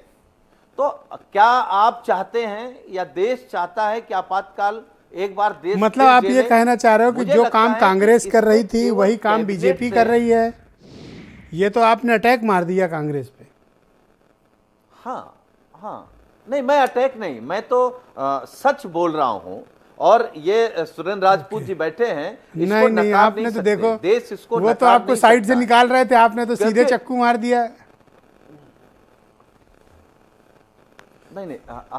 तो क्या आप चाहते हैं या देश चाहता है कि आपातकाल एक बार देश मतलब आप ये कहना चाह रहे हो कि जो काम कांग्रेस कर रही थी वही काम बीजेपी कर रही है? ये तो आपने अटैक मार दिया कांग्रेस पे। हाँ, नहीं, मैं अटैक नहीं, मैं तो सच बोल रहा हूं। और ये सुरेंद्र राजपूत जी बैठे हैं, इसको नहीं नकार आपने नहीं तो सकते। देखो देश इसको वो तो नकार आपको नहीं साइड से सकता। निकाल रहे थे, आपने तो सीधे क्योंकि- चक्कू मार दिया। नहीं,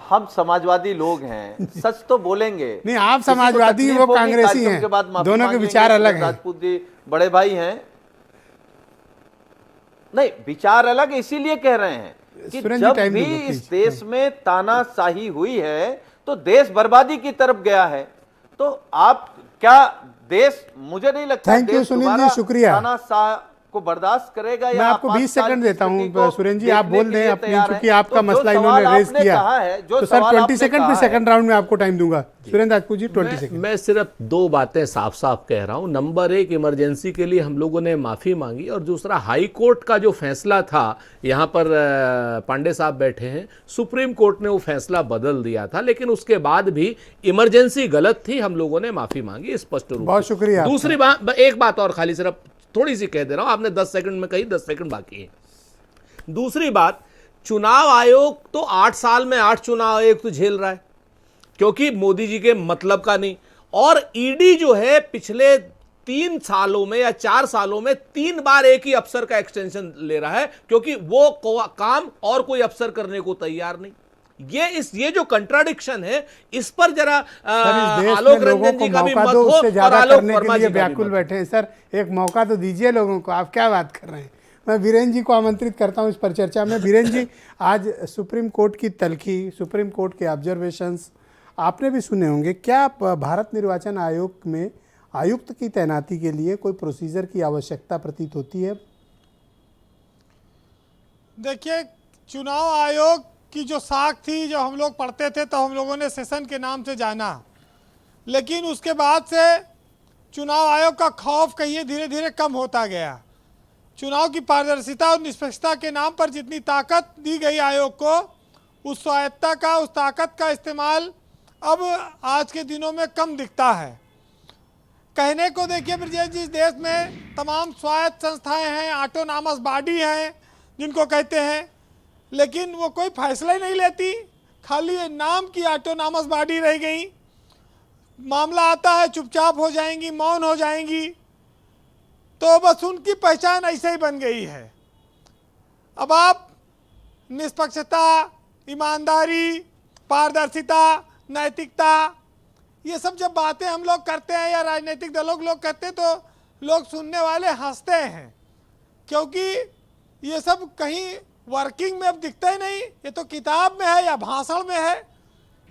हम समाजवादी लोग हैं, सच तो बोलेंगे। नहीं, आप किसी को समाजवादी, तकलीफ वो होगी, कांग्रेसी कार्यक्रम हैं। के बाद माफी दोनों के मांग लेंगे। विचार अलग सुरेंद्र हैं। राजपूत जी बड़े भाई हैं। नहीं, विचार अलग, इसीलिए कह रहे हैं कि सुरेंद्र जी, जब टाइम भी दो, इस प्लीज। देश में तानाशाही हुई है तो देश बर्बादी की तरफ गया है। तो आप क्या देश, मुझे नहीं लगता Thank you, देश सुनील जी, दोबारा शुक्रिया। तानाशाह को बर्दाश्त करेगा। मैं या आपको 20 पाकिस्तान सेकंड की देता स्थिति हूं को सुरेंद्र जी, आप देखने बोल के दें लिए अपनी, तैयार चूंकि हैं। आपका तो जो मसला सवाल इन्होंने रेज आपने किया कहा है, जो तो सर सवाल 20 आपने सेकंड कहा फिर है, सेकंड राउंड में आपको टाइम दूंगा। सुरेंद्र राजपूत जी 20 सेकंड। मैं सिर्फ दो बातें साफ साफ कह रहा हूं। नंबर एक, इमरजेंसी के लिए हम लोगों ने माफ़ी मांगी, और दूसरा हाई कोर्ट का जो फैसला था, यहाँ पर पांडे साहब बैठे हैं, सुप्रीम कोर्ट ने वो फैसला बदल दिया था, लेकिन उसके बाद भी इमरजेंसी गलत थी, हम लोगों ने माफ़ी मांगी स्पष्ट रूप से। बहुत शुक्रिया आपका। दूसरी बात, एक बात और खाली सिर्फ थोड़ी सी कह दे रहा हूं, आपने 10 सेकंड में कही, 10 सेकंड बाकी है। दूसरी बात, चुनाव आयोग तो 8 साल में 8 चुनाव आयोग तो झेल रहा है, क्योंकि मोदी जी के मतलब का नहीं। और ईडी जो है पिछले 3 सालों में या 4 सालों में 3 बार एक ही अफसर का एक्सटेंशन ले रहा है, क्योंकि वो काम और कोई अफसर करने को तैयार नहीं। ये जो कंट्राडिक्शन है, इस पर जरा सर, इस देश आलोक में लोगों रंजन को जी का भी मौका मत दो, हो उससे और ज्यादा आलोक करने वर्मा के लिए जी का भी व्याकुल मत हो। बैठे हैं। सर, एक मौका तो दीजिए लोगों को, आप क्या बात कर रहे हैं। मैं वीरेंद्र जी को आमंत्रित करता हूं इस पर चर्चा में। वीरेंद्र जी, आज सुप्रीम कोर्ट की तलखी, सुप्रीम कोर्ट के ऑब्जर्वेशंस आपने भी सुने होंगे। क्या भारत निर्वाचन आयोग में आयुक्त की तैनाती के लिए कोई प्रोसीजर की आवश्यकता प्रतीत होती है? देखिए, चुनाव आयोग की जो साख थी, जो हम लोग पढ़ते थे तो हम लोगों ने सेशन के नाम से जाना, लेकिन उसके बाद से चुनाव आयोग का खौफ कहिए धीरे धीरे कम होता गया। चुनाव की पारदर्शिता और निष्पक्षता के नाम पर जितनी ताकत दी गई आयोग को, उस स्वायत्तता का, उस ताकत का इस्तेमाल अब आज के दिनों में कम दिखता है। कहने को देखिए ब्रजेश जी, इस देश में तमाम स्वायत्त संस्थाएं हैं, ऑटोनॉमस बॉडी हैं जिनको कहते हैं, लेकिन वो कोई फैसला ही नहीं लेती, खाली ये नाम की ऑटोनॉमस बॉडी रह गई। मामला आता है चुपचाप हो जाएंगी, मौन हो जाएंगी, तो बस उनकी पहचान ऐसे ही बन गई है। अब आप निष्पक्षता, ईमानदारी, पारदर्शिता, नैतिकता, ये सब जब बातें हम लोग करते हैं या राजनीतिक दलों के लोग करते हैं तो लोग सुनने वाले हंसते हैं, क्योंकि ये सब कहीं वर्किंग में अब दिखता ही नहीं। ये तो किताब में है या भाषण में है,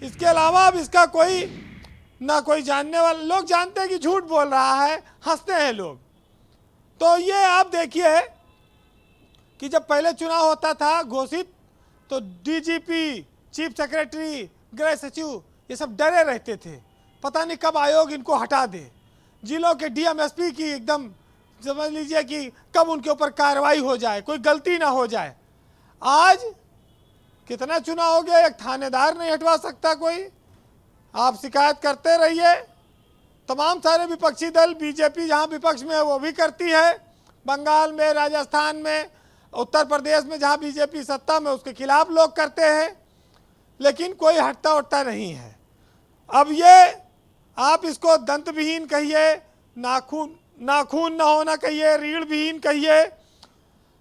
इसके अलावा अब इसका कोई ना कोई जानने वाले। लोग जानते हैं कि झूठ बोल रहा है, हंसते हैं लोग। तो ये आप देखिए कि जब पहले चुनाव होता था घोषित, तो डीजीपी, चीफ सेक्रेटरी, गृह सचिव, ये सब डरे रहते थे, पता नहीं कब आयोग इनको हटा दे। जिलों के डीएमएसपी की एकदम समझ लीजिए कि कब उनके ऊपर कार्रवाई हो जाए, कोई गलती ना हो जाए। आज कितना चुनाव हो गया, एक थानेदार नहीं हटवा सकता कोई। आप शिकायत करते रहिए, तमाम सारे विपक्षी दल, बीजेपी जहां विपक्ष में है वो भी करती है, बंगाल में, राजस्थान में, उत्तर प्रदेश में जहां बीजेपी सत्ता में, उसके खिलाफ लोग करते हैं, लेकिन कोई हटता उठता नहीं है। अब ये आप इसको दंत विहीन कहिए, नाखून न होना कहिए, रीढ़ विहीन कहिए,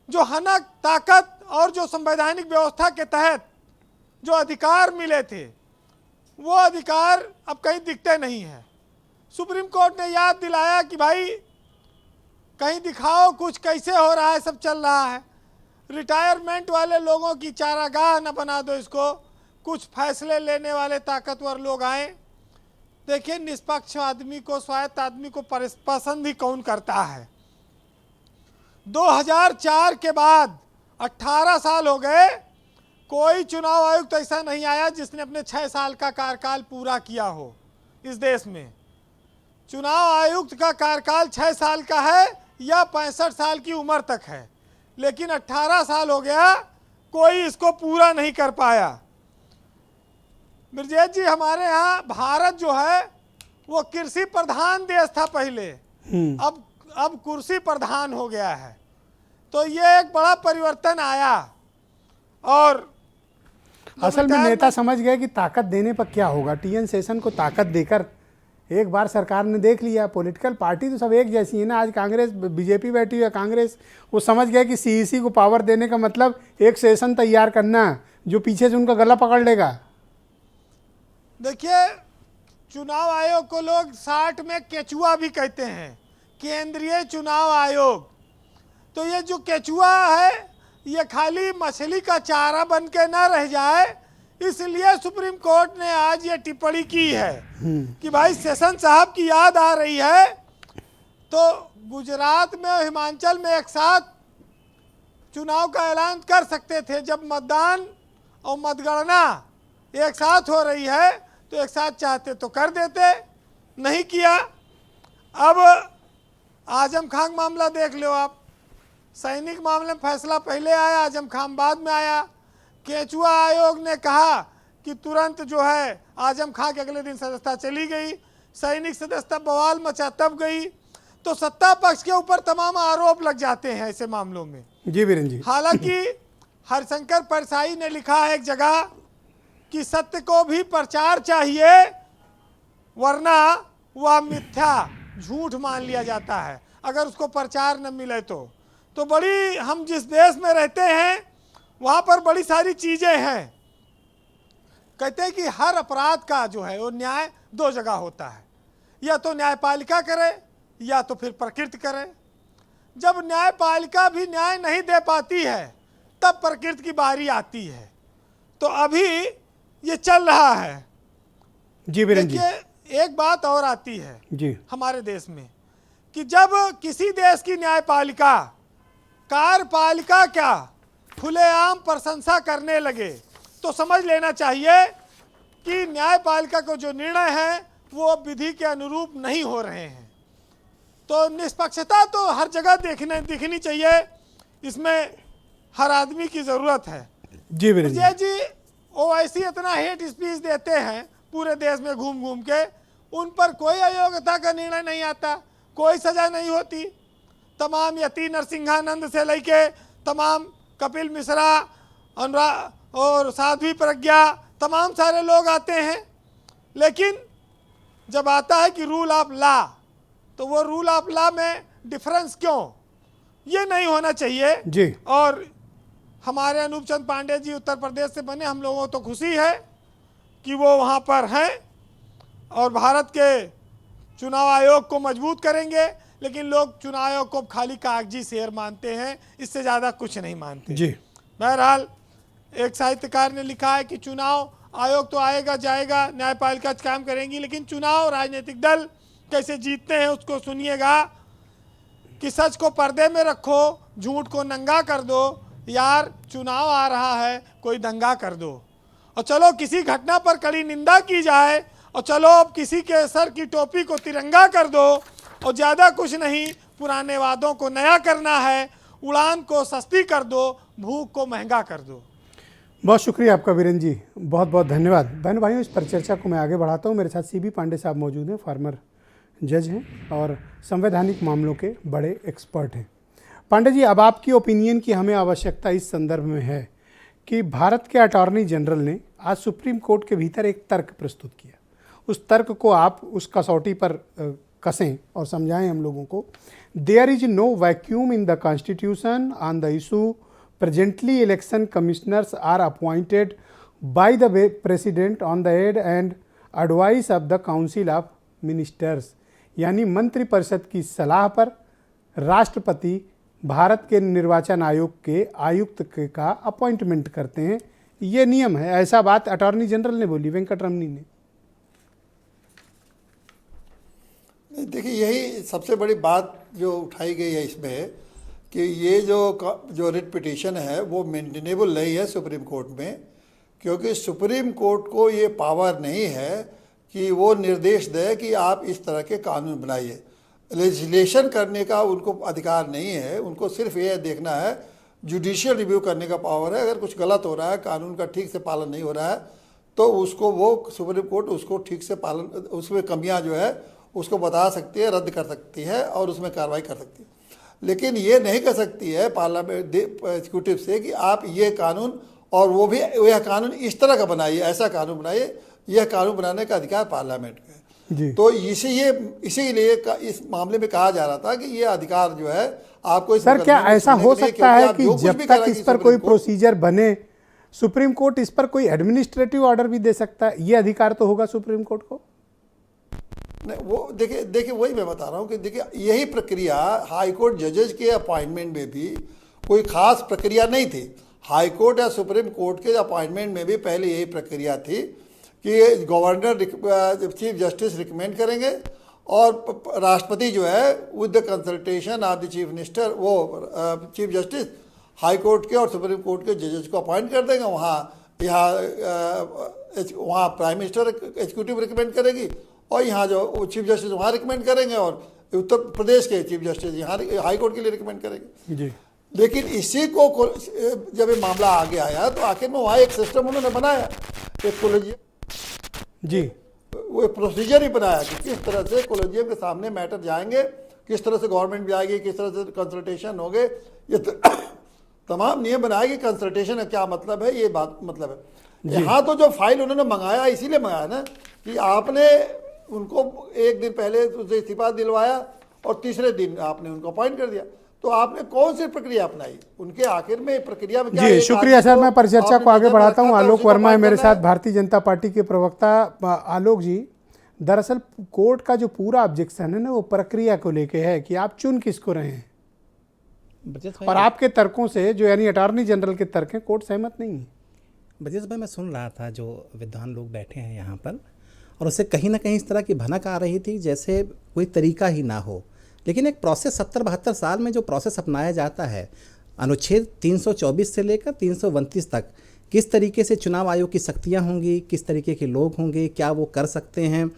जो हनक, ताकत और जो संवैधानिक व्यवस्था के तहत जो अधिकार मिले थे, वो अधिकार अब कहीं दिखते नहीं हैं। सुप्रीम कोर्ट ने याद दिलाया कि भाई कहीं दिखाओ कुछ, कैसे हो रहा है, सब चल रहा है। रिटायरमेंट वाले लोगों की चारागाह न बना दो इसको, कुछ फैसले लेने वाले ताकतवर लोग आए। देखिए, निष्पक्ष आदमी को, स्वायत्त आदमी को पसंद ही कौन करता है। 2004 के बाद 18 साल हो गए, कोई चुनाव आयुक्त ऐसा नहीं आया जिसने अपने 6 साल का कार्यकाल पूरा किया हो इस देश में। चुनाव आयुक्त का कार्यकाल 6 साल का है या 65 साल की उम्र तक है, लेकिन 18 साल हो गया, कोई इसको पूरा नहीं कर पाया। ब्रजेश जी, हमारे यहाँ भारत जो है वो कृषि प्रधान देश था पहले, अब कुर्सी प्रधान हो गया है। तो ये एक बड़ा परिवर्तन आया। और असल में नेता समझ गए कि ताकत देने पर क्या होगा। टीएन शेषन को ताकत देकर एक बार सरकार ने देख लिया। पॉलिटिकल पार्टी तो सब एक जैसी है ना। आज कांग्रेस, बीजेपी बैठी हुई है, कांग्रेस, वो समझ गए कि सीईसी को पावर देने का मतलब एक सेशन तैयार करना जो पीछे से उनका गला पकड़ लेगा। देखिए, चुनाव आयोग को लोग 60 में केचुआ भी कहते हैं, केंद्रीय चुनाव आयोग। तो ये जो केचुआ है ये खाली मछली का चारा बन के ना रह जाए, इसलिए सुप्रीम कोर्ट ने आज ये टिप्पणी की है कि भाई सेशन साहब की याद आ रही है तो गुजरात में और हिमाचल में एक साथ चुनाव का ऐलान कर सकते थे। जब मतदान और मतगणना एक साथ हो रही है तो एक साथ चाहते तो कर देते, नहीं किया। अब आजम खान मामला देख लो आप, सैनिक मामले में फैसला पहले आया, आजम खान बाद में आया। केचुआ आयोग ने कहा कि तुरंत जो है आजम खान के अगले दिन सदस्यता चली गई, सैनिक सदस्यता बवाल मचा तब गई। तो सत्ता पक्ष के ऊपर तमाम आरोप लग जाते हैं ऐसे मामलों में। जी वीरेंद्र जी, हालांकि हरिशंकर परसाई ने लिखा है एक जगह कि सत्य को भी प्रचार चाहिए वरना वह मिथ्या झूठ मान लिया जाता है अगर उसको प्रचार न मिले तो बड़ी, हम जिस देश में रहते हैं वहाँ पर बड़ी सारी चीज़ें हैं। कहते हैं कि हर अपराध का जो है वो न्याय दो जगह होता है, या तो न्यायपालिका करे या तो फिर प्रकृति करे। जब न्यायपालिका भी न्याय नहीं दे पाती है तब प्रकृति की बारी आती है। तो अभी ये चल रहा है। जी वीरेंद्र जी, देखिए एक बात और आती है जी, हमारे देश में कि जब किसी देश की न्यायपालिका कार्यपालिका क्या खुलेआम प्रशंसा करने लगे तो समझ लेना चाहिए कि न्यायपालिका को जो निर्णय है वो विधि के अनुरूप नहीं हो रहे हैं। तो निष्पक्षता तो हर जगह दिखनी चाहिए, इसमें हर आदमी की ज़रूरत है। जी वीरेंद्र विजय जी ओवैसी इतना हेट स्पीच देते हैं पूरे देश में घूम घूम के, उन पर कोई अयोग्यता का निर्णय नहीं आता, कोई सज़ा नहीं होती। तमाम यति नरसिंहानंद से लेके तमाम कपिल मिश्रा और साध्वी प्रज्ञा, तमाम सारे लोग आते हैं, लेकिन जब आता है कि रूल ऑफ लॉ तो वो रूल ऑफ लॉ में डिफरेंस क्यों, ये नहीं होना चाहिए जी। और हमारे अनूप चंद पांडे जी उत्तर प्रदेश से बने, हम लोगों को तो खुशी है कि वो वहाँ पर हैं और भारत के चुनाव आयोग को मजबूत करेंगे। लेकिन लोग चुनाव आयोग को खाली कागजी शेर मानते हैं, इससे ज़्यादा कुछ नहीं मानते जी। बहरहाल एक साहित्यकार ने लिखा है कि चुनाव आयोग तो आएगा जाएगा, न्यायपालिका काम करेंगी, लेकिन चुनाव राजनीतिक दल कैसे जीतते हैं उसको सुनिएगा कि सच को पर्दे में रखो, झूठ को नंगा कर दो, यार चुनाव आ रहा है कोई दंगा कर दो, और चलो किसी घटना पर कड़ी निंदा की जाए, और चलो अब किसी के सर की टोपी को तिरंगा कर दो, और ज़्यादा कुछ नहीं, पुराने वादों को नया करना है, उड़ान को सस्ती कर दो, भूख को महंगा कर दो। बहुत शुक्रिया आपका वीरेंद्र जी, बहुत बहुत धन्यवाद। बहन भाइयों, इस परिचर्चा को मैं आगे बढ़ाता हूँ। मेरे साथ सीबी पांडे साहब मौजूद हैं, फार्मर जज हैं और संवैधानिक मामलों के बड़े एक्सपर्ट हैं। पांडे जी, अब आपकी ओपिनियन की हमें आवश्यकता इस संदर्भ में है कि भारत के अटॉर्नी जनरल ने आज सुप्रीम कोर्ट के भीतर एक तर्क प्रस्तुत किया। उस तर्क को आप उस कसौटी पर कसें और समझाएं हम लोगों को। There is no vacuum in the constitution on the issue presently election commissioners are appointed by the president on the aid and advice of the council of ministers. यानी मंत्रिपरिषद की सलाह पर राष्ट्रपति भारत के निर्वाचन आयोग के आयुक्त का अपॉइंटमेंट करते हैं, ये नियम है। ऐसा बात अटॉर्नी जनरल ने बोली, वेंकटरमणी ने। देखिए, यही सबसे बड़ी बात जो उठाई गई है इसमें कि ये जो रिट पिटीशन है वो मेंटेनेबल नहीं है सुप्रीम कोर्ट में, क्योंकि सुप्रीम कोर्ट को ये पावर नहीं है कि वो निर्देश दे कि आप इस तरह के कानून बनाइए। लेजिस्लेशन करने का उनको अधिकार नहीं है, उनको सिर्फ ये देखना है, जुडिशियल रिव्यू करने का पावर है। अगर कुछ गलत हो रहा है, कानून का ठीक से पालन नहीं हो रहा है, तो उसको वो सुप्रीम कोर्ट उसको ठीक से पालन, उसमें कमियां जो है उसको बता सकती है, रद्द कर सकती है और उसमें कार्रवाई कर सकती है। लेकिन ये नहीं कर सकती है पार्लियामेंट एग्जीक्यूटिव से कि आप ये कानून, और वो भी यह कानून इस तरह का बनाइए, ऐसा कानून बनाइए। यह कानून बनाने का अधिकार पार्लियामेंट का है। तो इसीलिए इस मामले में कहा जा रहा था कि ये अधिकार जो है आपको। सर, क्या ऐसा हो सकता है कि जब तक इस पर कोई प्रोसीजर बने, सुप्रीम कोर्ट इस पर कोई एडमिनिस्ट्रेटिव ऑर्डर भी दे सकता है? ये अधिकार तो होगा सुप्रीम कोर्ट को। नहीं, वो देखिए वही मैं बता रहा हूँ कि देखिए यही प्रक्रिया हाई कोर्ट जजेस के अपॉइंटमेंट में भी कोई खास प्रक्रिया नहीं थी। हाई कोर्ट या सुप्रीम कोर्ट के अपॉइंटमेंट में भी पहले यही प्रक्रिया थी कि गवर्नर चीफ जस्टिस रिकमेंड करेंगे और राष्ट्रपति जो है with the consultation of the chief minister वो चीफ जस्टिस हाई कोर्ट के और सुप्रीम कोर्ट के जजेस को अपॉइंट कर देंगे। वहाँ प्राइम मिनिस्टर एग्जीक्यूटिव रिकमेंड करेगी और यहाँ जो चीफ जस्टिस वहाँ रिकमेंड करेंगे और उत्तर प्रदेश के चीफ जस्टिस यहाँ हाई कोर्ट के लिए रिकमेंड करेंगे जी। लेकिन इसी को जब ये मामला आगे आया तो आखिर में वहाँ एक सिस्टम उन्होंने बनाया, एक कोलेजियम जी, वो प्रोसीजर ही बनाया कि किस तरह से कोलेजियम के सामने मैटर जाएंगे, किस तरह से गवर्नमेंट भी आएगी, किस तरह से कंसल्टेशन होंगे, ये तमाम नियम बनाए कि कंसल्टेशन का क्या मतलब है, ये बात मतलब है। यहाँ तो जो फाइल उन्होंने मंगाया इसीलिए मंगाया ना कि आपने उनको एक दिन पहले उसे इस्तीफा दिलवाया और तीसरे दिन आपने उनको अपॉइंट कर दिया, तो आपने कौन सी प्रक्रिया अपनाई? उनके आखिर में प्रक्रिया में क्या जी शुक्रिया सर। मैं परिचर्चा को आगे बढ़ाता हूँ। आलोक वर्मा है मेरे साथ, भारतीय जनता पार्टी के प्रवक्ता। आलोक जी, दरअसल कोर्ट का जो पूरा ऑब्जेक्शन है ना वो प्रक्रिया को लेके है कि आप चुन किसको रहे हैं, और आपके तर्कों से जो यानी अटॉर्नी जनरल के तर्क हैं कोर्ट सहमत नहीं है। ब्रजेश भाई, मैं सुन रहा था जो विद्वान लोग बैठे हैं यहाँ पर, और उससे कहीं ना कहीं इस तरह की भनक आ रही थी जैसे कोई तरीका ही ना हो। लेकिन एक प्रोसेस 70-72 साल में जो प्रोसेस अपनाया जाता है, अनुच्छेद 324 से लेकर 329 तक, किस तरीके से चुनाव आयोग की शक्तियाँ होंगी, किस तरीके के लोग होंगे, क्या वो कर सकते हैं,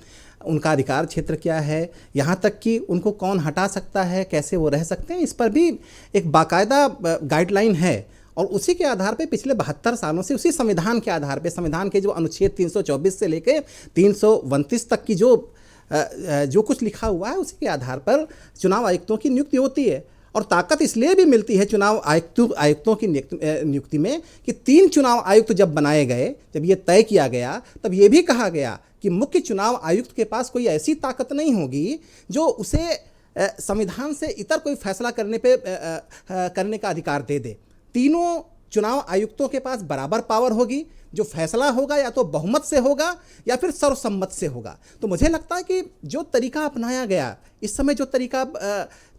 उनका अधिकार क्षेत्र क्या है, यहाँ तक कि उनको कौन हटा सकता है, कैसे वो रह सकते हैं, इस पर भी एक बाकायदा गाइडलाइन है। और उसी के आधार पे पिछले 72 सालों से उसी संविधान के आधार पे, संविधान के जो अनुच्छेद 324 से लेकर 329 तक की जो कुछ लिखा हुआ है उसी के आधार पर चुनाव आयुक्तों की नियुक्ति होती है। और ताकत इसलिए भी मिलती है चुनाव आयुक्तों की नियुक्ति में कि 3 चुनाव आयुक्त जब बनाए गए, जब ये तय किया गया, तब ये भी कहा गया कि मुख्य चुनाव आयुक्त के पास कोई ऐसी ताकत नहीं होगी जो उसे संविधान से इतर कोई फैसला करने का अधिकार दे दे। तीनों चुनाव आयुक्तों के पास बराबर पावर होगी, जो फैसला होगा या तो बहुमत से होगा या फिर सर्वसम्मत से होगा। तो मुझे लगता है कि जो तरीका अपनाया गया, इस समय जो तरीका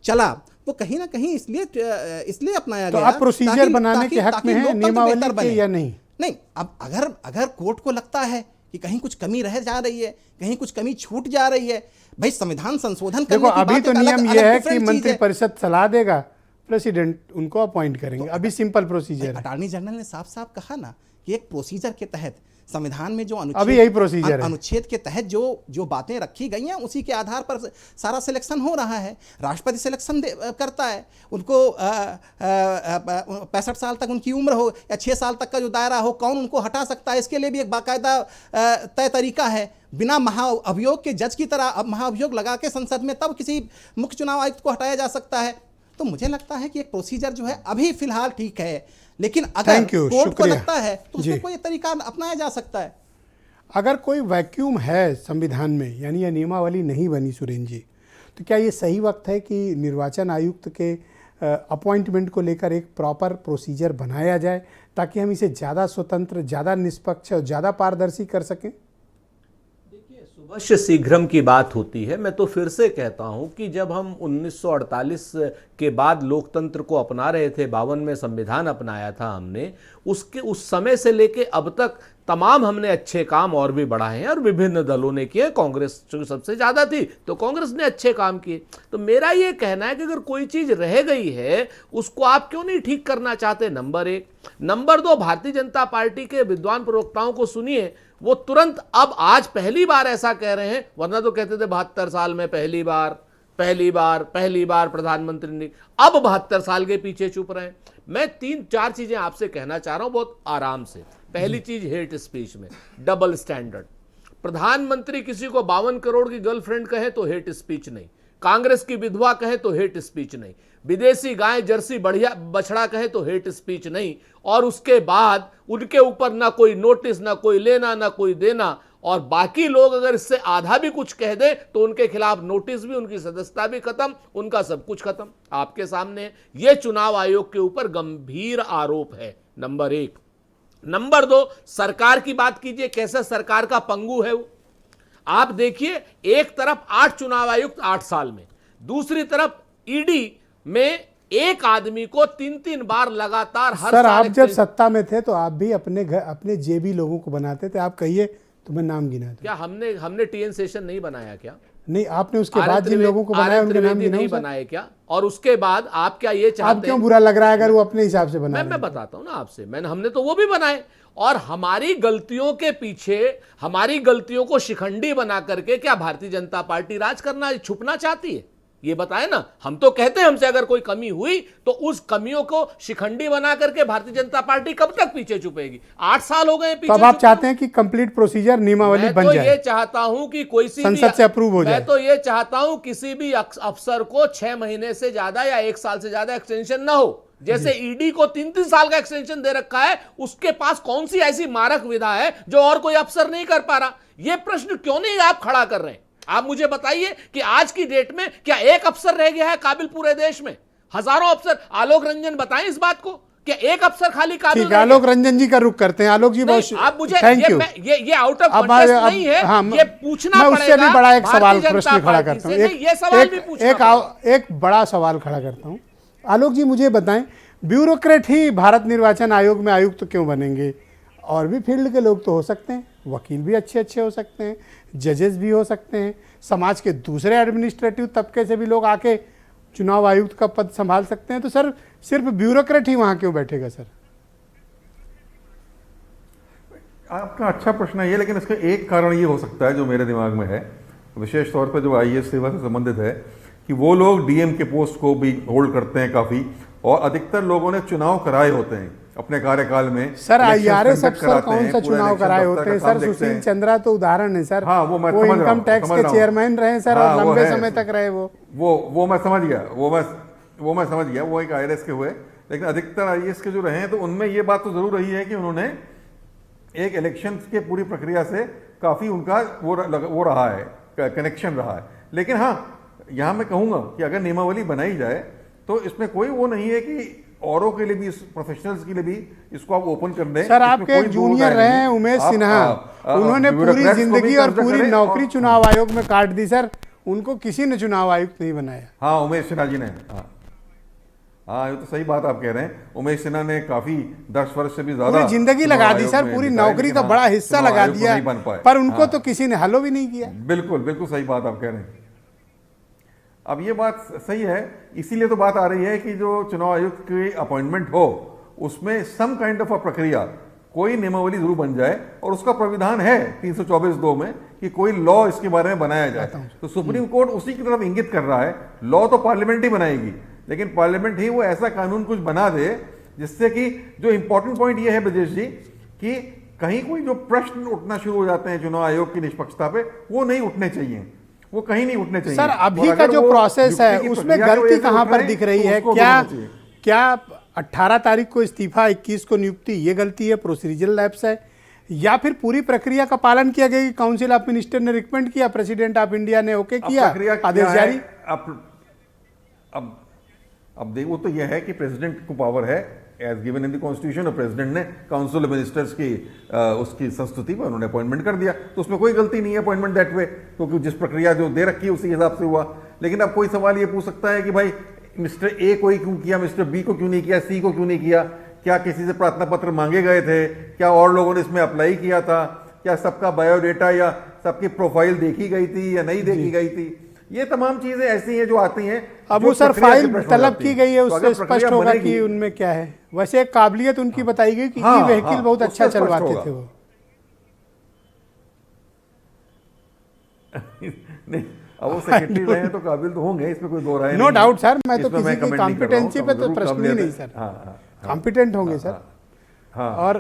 चला, वो कहीं ना कहीं इसलिए अपनाया गया। आप प्रोसीजर बनाने के हक में हैं नियमावली के या नहीं? नहीं, अब अगर कोर्ट को लगता है कि कहीं कुछ कमी रह जा रही है, कहीं कुछ कमी छूट जा रही है, भाई संविधान संशोधन करने की बात अभी तो नियम यह है कि मंत्रिपरिषद सलाह देगा, प्रेसिडेंट उनको अपॉइंट करेंगे। तो अभी सिंपल प्रोसीजर है। अटॉर्नी जनरल ने साफ साफ कहा ना कि एक प्रोसीजर के तहत संविधान में जो अभी यही प्रोसीजर है, अनुच्छेद के तहत जो बातें रखी गई हैं उसी के आधार पर सारा सिलेक्शन हो रहा है। राष्ट्रपति सिलेक्शन करता है, उनको 65 साल तक उनकी उम्र हो या 6 साल तक का जो दायरा हो, कौन उनको हटा सकता है, इसके लिए भी एक बाकायदा तय तरीका है। बिना महाअभियोग के जज की तरह महाअभियोग लगा के संसद में तब किसी मुख्य चुनाव आयुक्त को हटाया जा सकता है। तो मुझे लगता है कि एक प्रोसीजर जो है अभी फिलहाल ठीक है, लेकिन अगर कोर्ट को लगता है तो उसमें कोई तरीका अपनाया जा सकता है। अगर कोई वैक्यूम है संविधान में, यानी यह नियमावली नहीं बनी सुरेंद्र जी, तो क्या ये सही वक्त है कि निर्वाचन आयुक्त के अपॉइंटमेंट को लेकर एक प्रॉपर प्रोसीजर बनाया जाए ताकि हम इसे ज़्यादा स्वतंत्र, ज़्यादा निष्पक्ष और ज़्यादा पारदर्शी कर सकें? अवश्य शीघ्रम की बात होती है। मैं तो फिर से कहता हूं कि जब हम 1948 के बाद लोकतंत्र को अपना रहे थे, 52 में संविधान अपनाया था हमने, उस समय से लेके अब तक तमाम हमने अच्छे काम और भी बढ़ाए हैं और विभिन्न दलों ने किए। कांग्रेस जो सबसे ज़्यादा थी तो कांग्रेस ने अच्छे काम किए। तो मेरा ये कहना है कि अगर कोई चीज़ रह गई है उसको आप क्यों नहीं ठीक करना चाहते, number 1। Number 2, Bharatiya Janata party के विद्वान प्रवक्ताओं को सुनिए, वो तुरंत अब आज पहली बार ऐसा कह रहे हैं, वरना तो कहते थे 72 साल में पहली बार प्रधानमंत्री ने, अब 72 साल के पीछे चुप रहे हैं। मैं 3-4 चीजें आपसे कहना चाह रहा हूं बहुत आराम से। पहली चीज, हेट स्पीच में डबल स्टैंडर्ड। प्रधानमंत्री किसी को 52 करोड़ की गर्लफ्रेंड कहे तो हेट स्पीच नहीं, कांग्रेस की विधवा कहे तो हेट स्पीच नहीं, विदेशी गाय जर्सी बढ़िया बछड़ा कहे तो हेट स्पीच नहीं, और उसके बाद उनके ऊपर ना कोई नोटिस, ना कोई लेना, ना कोई देना, और बाकी लोग अगर इससे आधा भी कुछ कह दे तो उनके खिलाफ नोटिस भी, उनकी सदस्यता भी खत्म, उनका सब कुछ खत्म। आपके सामने यह चुनाव आयोग के ऊपर गंभीर आरोप है, नंबर 1। नंबर 2, सरकार की बात कीजिए, कैसे सरकार का पंगु है वो। आप देखिए, एक तरफ 8 चुनाव आयुक्त 8 साल में, दूसरी तरफ ईडी में एक आदमी को 3-3 बार लगातार हर सर साल आप जब सत्ता में थे तो आप भी अपने घर अपने जेबी लोगों को बनाते थे, आप कहिए तो मैं नाम गिना दूं। क्या हमने टीएन सेशन नहीं बनाया क्या? नहीं, आपने उसके बाद जिन लोगों को बनाया उनके नाम नहीं गिनाऊं सर? बनाए क्या? और उसके बाद आप क्या ये आप चाहते क्यों हैं? बुरा लग रहा है अगर वो अपने हिसाब से बना मैं बताता हूं ना आपसे, हमने तो वो भी बनाए, और हमारी गलतियों के पीछे, हमारी गलतियों को शिखंडी बना करके क्या भारतीय जनता पार्टी राज करना छुपना चाहती है? ये बताए ना। हम तो कहते हैं हमसे अगर कोई कमी हुई तो उस कमियों को शिखंडी बना करके भारतीय जनता पार्टी कब तक पीछे छुपेगी? 8 साल हो गए पीछे। तो अब आप चाहते हैं कि कंप्लीट प्रोसीजर नियमावली बन जाए? मैं तो ये चाहता हूं कि कोई संसद से अप्रूव हो जाए। मैं तो ये चाहता हूं किसी भी अफसर को 6 महीने से ज्यादा या 1 साल से ज्यादा एक्सटेंशन ना हो। जैसे ईडी को 3-3 साल का एक्सटेंशन दे रखा है, उसके पास कौन सी ऐसी मारक विधा है जो और कोई अफसर नहीं कर पा रहा? ये प्रश्न क्यों नहीं आप खड़ा कर रहे हैं? आप मुझे बताइए कि आज की डेट में क्या एक अफसर रह गया है काबिल पूरे देश में? हजारों अफसर। आलोक रंजन बताएं इस बात को, क्या एक अफसर खाली काबिल? ठीक है, आलोक रंजन जी का रुख करते हैं। आलोक जी बहुत आप मुझे थैंक यू। ये आउट ऑफ कॉन्टेक्स्ट नहीं है, हाँ, ये पूछना मैं उससे भी बड़ा एक सवाल भारतीय प्रश्न जनता खड़ा पार्टी करता हूँ। से। ये सवाल भी पूछना पड़ेगा। एक बड़ा सवाल खड़ा करता हूँ। आलोक जी मुझे बताएं, ब्यूरोक्रेट ही भारत निर्वाचन आयोग में आयुक्त क्यों बनेंगे? और भी फील्ड के लोग तो हो सकते हैं, वकील भी अच्छे अच्छे हो सकते हैं, जजेस भी हो सकते हैं, समाज के दूसरे एडमिनिस्ट्रेटिव तबके से भी लोग आके चुनाव आयुक्त का पद संभाल सकते हैं। तो सर सिर्फ ब्यूरोक्रेट ही वहां क्यों बैठेगा सर? आपका अच्छा प्रश्न है ये, लेकिन इसका एक कारण ये हो सकता है जो मेरे दिमाग में है, विशेष तौर पर जो आईएएस सेवा से संबंधित है, कि वो लोग डीएम के पोस्ट को भी होल्ड करते हैं काफ़ी, और अधिकतर लोगों ने चुनाव कराए होते हैं अपने कार्यकाल में। सर आईआरएस अफसर कौन सा चुनाव कराए होते हैं सर? सुशील चंद्रा तो उदाहरण है सर। हाँ, वो इनकम टैक्स के चेयरमैन रहे सर, और लंबे समय तक रहे वो मैं समझ गया, वो मैं समझ गया, वो एक आईआरएस के हुए। लेकिन अधिकतर आईएएस के जो रहे हैं तो उनमें ये बात तो जरूर रही है कि उन्होंने एक इलेक्शन के पूरी प्रक्रिया से काफ़ी उनका वो रहा है, कनेक्शन रहा है। लेकिन हाँ, यहाँ मैं कहूँगा कि अगर नियमावली बनाई जाए तो इसमें कोई वो नहीं है कि औरों के लिए भी, प्रोफेशनल्स के लिए भी इसको आप ओपन कर दें। सर आपके एक जूनियर रहे हैं उमेश सिन्हा, उन्होंने पूरी जिंदगी और पूरी नौकरी चुनाव आयोग में काट दी सर, उनको किसी ने चुनाव आयुक्त नहीं बनाया। हाँ, उमेश सिन्हा जी ने, हाँ ये तो सही बात आप कह रहे हैं। उमेश सिन्हा ने काफी 10 वर्ष से भी ज्यादा पूरी जिंदगी लगा दी सर, पूरी नौकरी का बड़ा हिस्सा लगा दिया, पर उनको तो किसी ने हलो भी नहीं किया। बिल्कुल बिल्कुल सही बात आप कह रहे हैं। अब ये बात सही है, इसीलिए तो बात आ रही है कि जो चुनाव आयुक्त की अपॉइंटमेंट हो उसमें सम काइंड ऑफ अ प्रक्रिया, कोई नियमावली जरूर बन जाए, और उसका प्राविधान है 324(2) में कि कोई लॉ इसके बारे में बनाया जाए। तो सुप्रीम कोर्ट उसी की तरफ इंगित कर रहा है। लॉ तो पार्लियामेंट ही बनाएगी, लेकिन पार्लियामेंट ही वो ऐसा कानून कुछ बना दे जिससे कि, जो इंपॉर्टेंट पॉइंट ये है ब्रजेश जी, कि कहीं कोई जो प्रश्न उठना शुरू हो जाते हैं चुनाव आयोग की निष्पक्षता पे, वो नहीं उठने चाहिए, वो कहीं नहीं उठने चाहिए। सर अभी का जो प्रोसेस है उसमें गलती कहां पर दिख रही है? क्या 18 तारीख को इस्तीफा, 21 को नियुक्ति, ये गलती है, प्रोसीजरल लैप्स है, या फिर पूरी प्रक्रिया का पालन किया गया कि काउंसिल ऑफ मिनिस्टर ने रिकमेंड किया, प्रेसिडेंट ऑफ इंडिया ने ओके किया, आदेश जारी? अब देखो, तो यह है कि प्रेसिडेंट को पावर है as given in the constitution, और प्रेसिडेंट ने काउंसिल ऑफ मिनिस्टर्स की उसकी संस्तुति पर उन्होंने अपॉइंटमेंट कर दिया, तो उसमें कोई गलती नहीं है अपॉइंटमेंट दैट वे, क्योंकि जिस प्रक्रिया जो दे रखी है उसी हिसाब से हुआ। लेकिन अब कोई सवाल ये पूछ सकता है कि भाई मिस्टर ए को ही क्यों किया, मिस्टर बी को क्यों नहीं किया, सी को क्यों नहीं किया? क्या किसी से प्रार्थना पत्र मांगे गए थे? क्या और लोगों ने इसमें अप्लाई किया था? क्या सबका बायोडेटा या सबकी प्रोफाइल देखी गई थी या नहीं देखी गई थी? ये तमाम चीजें ऐसी हैं जो आती हैं। अब वो सर फाइल तलब की गई है, उससे स्पष्ट होगा कि उनमें क्या है। वैसे एक काबिलियत उनकी बताई गई कि ई व्हीकल बहुत अच्छा चलवाते थे वो। नहीं, अब वो सेक्रेटरी रहे हैं तो काबिल तो होंगे, इसमें कोई दो राय नहीं। नो डाउट सर, मैं तो किसी की कॉम्पिटेंसी पे तो प्रश्न ही नहीं सर, कॉम्पिटेंट होंगे सर। और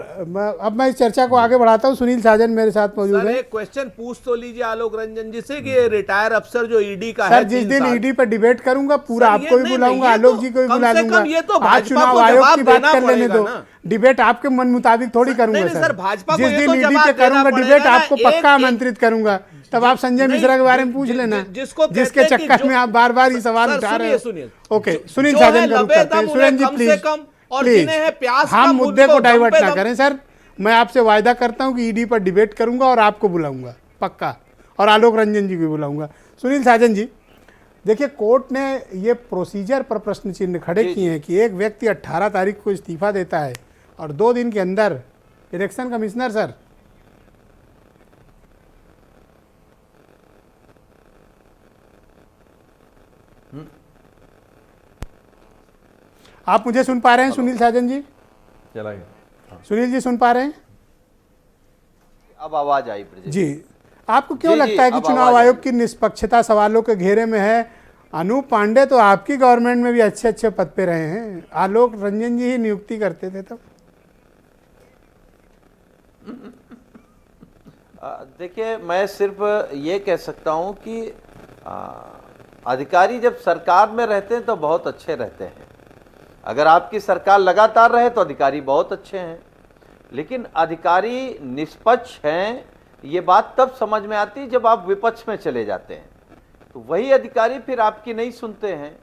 अब मैं इस चर्चा को आगे बढ़ाता हूं। सुनील साजन मेरे साथ मौजूद है। एक क्वेश्चन पूछ तो लीजिए आलोक रंजन जी से कि रिटायर अफसर जो ईडी का है, सर जिस दिन ईडी पर डिबेट करूंगा पूरा आपको भी बुलाऊंगा, आलोक जी को भी बुला लूंगा। तो आज चुनाव आयोग की बात कर लेने दो, डिबेट आपके मन मुताबिक थोड़ी करूंगा सर। जिस दिन ईडी पे करूंगा डिबेट आपको पक्का आमंत्रित करूंगा, तब आप संजय मिश्रा के बारे में पूछ लेना, जिसके चक्कर में आप बार बार ये सवाल उठा रहे हैं। ओके, सुनील साजन का रुख करते हैं। सुरेंद्र जी प्लीज हम मुद्दे को डाइवर्ट ना करें सर। मैं आपसे वायदा करता हूं कि ईडी पर डिबेट करूंगा और आपको बुलाऊंगा पक्का, और आलोक रंजन जी को भी बुलाऊंगा। सुनील साजन जी, देखिए कोर्ट ने ये प्रोसीजर पर प्रश्न चिन्ह खड़े किए हैं कि एक व्यक्ति 18 तारीख को इस्तीफा देता है और 2 दिन के अंदर इलेक्शन कमिश्नर सर आप मुझे सुन पा रहे हैं सुनील साजन जी? चलाइए। सुनील जी सुन पा रहे हैं? अब आवाज आई ब्रजेश जी, आपको क्यों जी, लगता है कि अब चुनाव आवाज आयोग आई। की निष्पक्षता सवालों के घेरे में है? अनूप पांडे तो आपकी गवर्नमेंट में भी अच्छे अच्छे पद पे रहे हैं, आलोक रंजन जी ही नियुक्ति करते थे तब। देखिए, मैं सिर्फ ये कह सकता हूं कि अधिकारी जब सरकार में रहते हैं तो बहुत अच्छे रहते हैं। अगर आपकी सरकार लगातार रहे तो अधिकारी बहुत अच्छे हैं, लेकिन अधिकारी निष्पक्ष हैं ये बात तब समझ में आती है जब आप विपक्ष में चले जाते हैं, तो वही अधिकारी फिर आपकी नहीं सुनते हैं।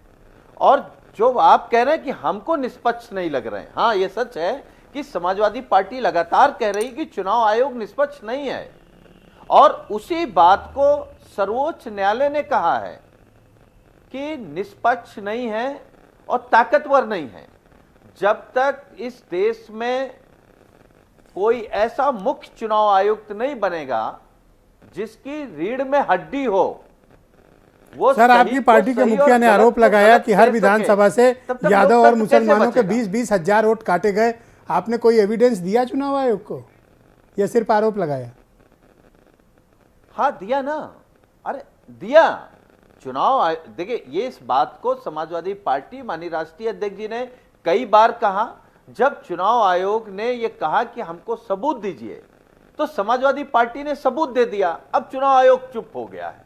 और जो आप कह रहे हैं कि हमको निष्पक्ष नहीं लग रहे हैं, हाँ ये सच है कि समाजवादी पार्टी लगातार कह रही कि चुनाव आयोग निष्पक्ष नहीं है, और उसी बात को सर्वोच्च न्यायालय ने कहा है कि निष्पक्ष नहीं है और ताकतवर नहीं है। जब तक इस देश में कोई ऐसा मुख्य चुनाव आयुक्त नहीं बनेगा जिसकी रीढ़ में हड्डी हो, वो सर सही आपकी को पार्टी के सही मुखिया और ने गलत आरोप को लगाया गलत कि हर कह विधानसभा सके, से तब तक यादव और लोकतंत्र कैसे मुसलमानों के बचेगा? 20-20 हजार वोट काटे गए। आपने कोई एविडेंस दिया चुनाव आयोग को या सिर्फ आरोप लगाया? हाँ दिया ना, अरे दिया। चुनाव देखिए, ये इस बात को समाजवादी पार्टी माननीय राष्ट्रीय अध्यक्ष जी ने कई बार कहा। जब चुनाव आयोग ने ये कहा कि हमको सबूत दीजिए, तो समाजवादी पार्टी ने सबूत दे दिया। अब चुनाव आयोग चुप हो गया है,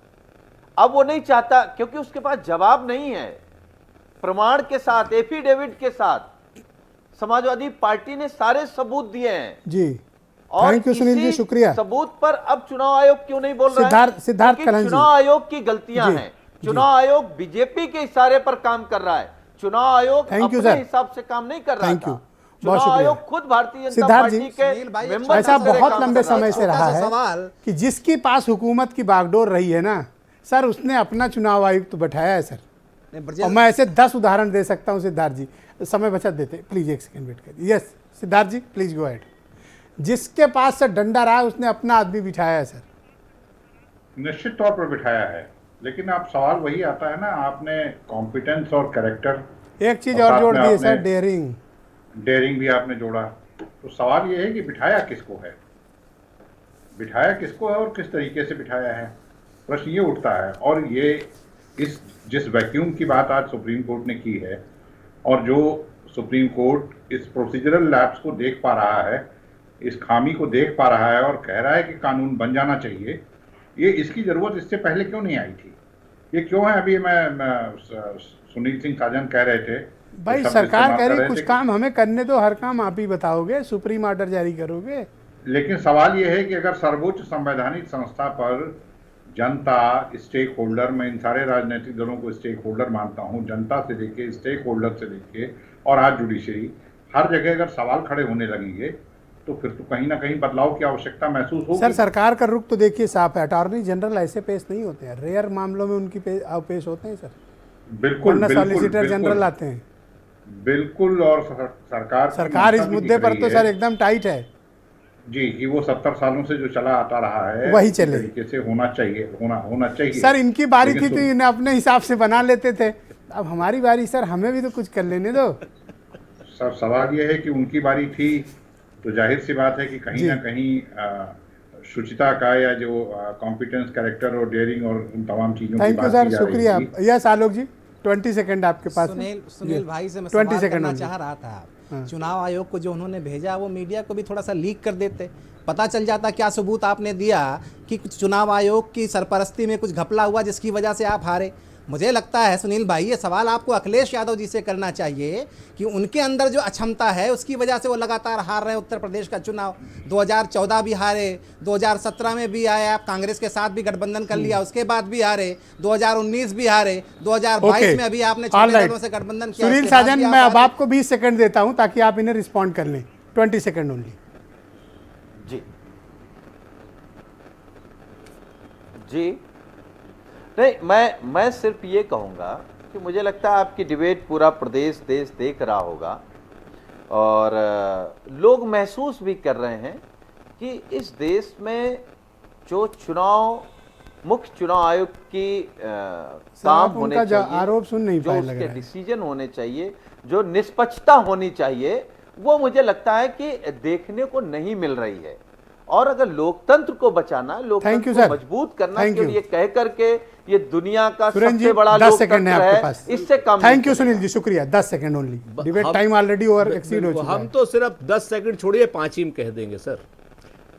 अब वो नहीं चाहता, क्योंकि उसके पास जवाब नहीं है। प्रमाण के साथ, एफिडेविट के साथ समाजवादी पार्टी ने सारे सबूत दिए हैं जी, और थैंक यू सुनील जी, इसी शुक्रिया। सबूत पर अब चुनाव आयोग क्यों नहीं बोल रहा है? सिद्धार्थ क्योंकि कलन जी। चुनाव आयोग की गलतियां जी, हैं। चुनाव आयोग बीजेपी के इशारे पर काम कर रहा है। चुनाव आयोग थैंक यू अपने सर। हिसाब से काम नहीं कर रहा थैंक यू, था। बहुत चुनाव शुक्रिया। आयोग खुद भारतीय जनता सिद्धार्थ जी, पार्टी के सुनील भाई, मेंबर ऐसा से बहुत काम लंबे कर रहा समय था। से रहा छोटा सा है सवाल। कि जिसके पास हुकूमत की बागडोर रही है ना सर, उसने अपना चुनाव आयुक्त बैठाया है सर। नहीं, ब्रजेश- और मैं ऐसे 10 उदाहरण दे सकता हूं। सिद्धार्थ जी, समय बचत देते प्लीज, एक सेकंड वेट करिए। Yes Siddharth ji please go ahead. जिसके पास सर डंडा रहा है उसने अपना आदमी बिठाया है सर। निश्चित तौर पर बिठाया है, लेकिन आप सवाल वही आता है ना, आपने कॉम्पिटेंस और कैरेक्टर, एक चीज और और साथ जोड़ में दी है आपने- सर, डेयरिंग। डेयरिंग भी आपने जोड़ा। तो सवाल ये है कि बिठाया किसको है, बिठाया किसको है और किस तरीके से बिठाया है, प्रश्न ये उठता है। और ये इस जिस वैक्यूम की बात आज सुप्रीम कोर्ट ने की है, और जो सुप्रीम कोर्ट इस प्रोसीजरल लैप्स को देख पा रहा है, इस खामी को देख पा रहा है और कह रहा है कि कानून बन जाना चाहिए, ये इसकी जरूरत इससे पहले क्यों नहीं आई थी? ये क्यों है? अभी मैं सुनील सिंह साजन कह रहे थे, भाई शब्द सरकार इस्तेमाल कह कर रही रहे कुछ थे कि- काम हमें करने दो, हर काम आप ही बताओगे, सुप्रीम ऑर्डर जारी करोगे। लेकिन सवाल यह है कि अगर सर्वोच्च संवैधानिक संस्था पर जनता, स्टेक होल्डर, मैं इन सारे राजनीतिक दलों को स्टेक होल्डर मानता हूं, जनता से लेके, स्टेक होल्डर से लेके और आज जुडिशरी, हर जगह अगर सवाल खड़े होने लगेंगे तो फिर तो कहीं ना कहीं बदलाव की आवश्यकता महसूस होगी। सर सरकार का रुख तो देखिए साफ है, अटॉर्नी जनरल ऐसे पेश नहीं होते हैं, रेयर मामलों में उनकी पेश होते हैं सर। बिल्कुल वरना बिल्कुल सॉलिसिटर जनरल बिल्कुल आते हैं। बिल्कुल। और सरकार इस भी मुद्दे दिख पर रही तो है सर एकदम टाइट है जी, कि वो 70 सालों से जो चला आता रहा है वही उसी चले। तरीके से होना चाहिए, होना चाहिए। सर इनकी बारी लेकिन थी तो इन्हें अपने हिसाब से बना लेते थे, अब हमारी बारी सर, हमें भी तो कुछ कर लेने दो। सर सवाल ये है कि उनकी बारी थी तो जाहिर सी बात है कि कहीं ना कहीं शुचिता का या जो कॉम्पिटेंस, कैरेक्टर और डेयरिंग और उन तमाम चीजों की थैंक यू बात सर, की जा रही शुक्रिया। थी। यस आलोक जी, 20 सेकंड आपके पास है। सुनील भाई से मैं 20 सवाल सेकंड करना only। चाह रहा था। चुनाव आयोग को जो उन्होंने भेजा वो मीडिया को भी थोड़ा सा लीक कर देते, पता चल जाता क्या सबूत आपने दिया कि चुनाव आयोग की सरपरस्ती में कुछ घपला हुआ जिसकी वजह से आप हारे। मुझे लगता है सुनील भाई, ये सवाल आपको अखिलेश यादव जी से करना चाहिए कि उनके अंदर जो अक्षमता है उसकी वजह से वो लगातार हार रहे हैं उत्तर प्रदेश का चुनाव। 2014 भी हारे, 2017 में भी आए, आप कांग्रेस के साथ भी गठबंधन कर लिया, उसके बाद भी हारे, 2019 भी हारे, 2022 में अभी आपने छोटे दलों से गठबंधन किया। सुनील उसके बाद साजन, भी आप मैं अब हारे। आपको 20 सेकंड देता हूं ताकि आप इन्हें रिस्पॉन्ड कर लें। 20 सेकंड ओनली। जी जी नहीं, मैं सिर्फ ये कहूँगा कि मुझे लगता है आपकी डिबेट पूरा प्रदेश देश देख रहा होगा और लोग महसूस भी कर रहे हैं कि इस देश में जो मुख्य चुनाव आयोग की काम होने उनका चाहिए, आरोप सुन नहीं जो पाए लग उसके रहा है। डिसीजन होने चाहिए, जो निष्पक्षता होनी चाहिए, वो मुझे लगता है कि देखने को नहीं मिल रही है। और अगर लोकतंत्र को बचाना, Thank you, लोकतंत्र sir. को मजबूत करना Thank के you. लिए कह करके ये दुनिया का सुरेंद्र जी सबसे बड़ा 10 सेकंड है लोकतंत्र आपके है, पास। इससे कम थैंक यू नहीं सुनील जी, शुक्रिया। 10 सेकंड ओनली, डिबेट हम- टाइम ऑलरेडी ओवर एक्सीड हो चुका हम है। तो सिर्फ 10 सेकंड छोड़िए, 5 ही में कह देंगे सर।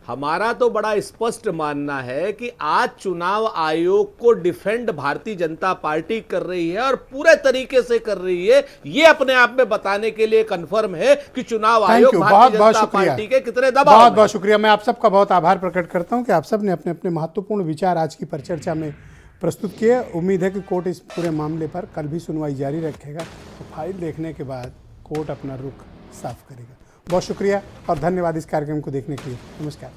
हमारा तो बड़ा स्पष्ट मानना है कि आज चुनाव आयोग को डिफेंड भारतीय जनता पार्टी कर रही है और पूरे तरीके से कर रही है। ये अपने आप में बताने के लिए कंफर्म है कि चुनाव थैंक आयोग यू, भारतीय बहुत बहुत जनता शुक्रिया, पार्टी के कितने दबाव बहुत में बहुत शुक्रिया। मैं आप सबका बहुत आभार प्रकट करता हूं कि आप सब ने अपने अपने महत्वपूर्ण विचार आज की परिचर्चा में प्रस्तुत किए। उम्मीद है कि कोर्ट इस पूरे मामले पर कल भी सुनवाई जारी रखेगा, तो फाइल देखने के बाद कोर्ट अपना रुख साफ करेगा। बहुत शुक्रिया और धन्यवाद इस कार्यक्रम को देखने के लिए। नमस्कार।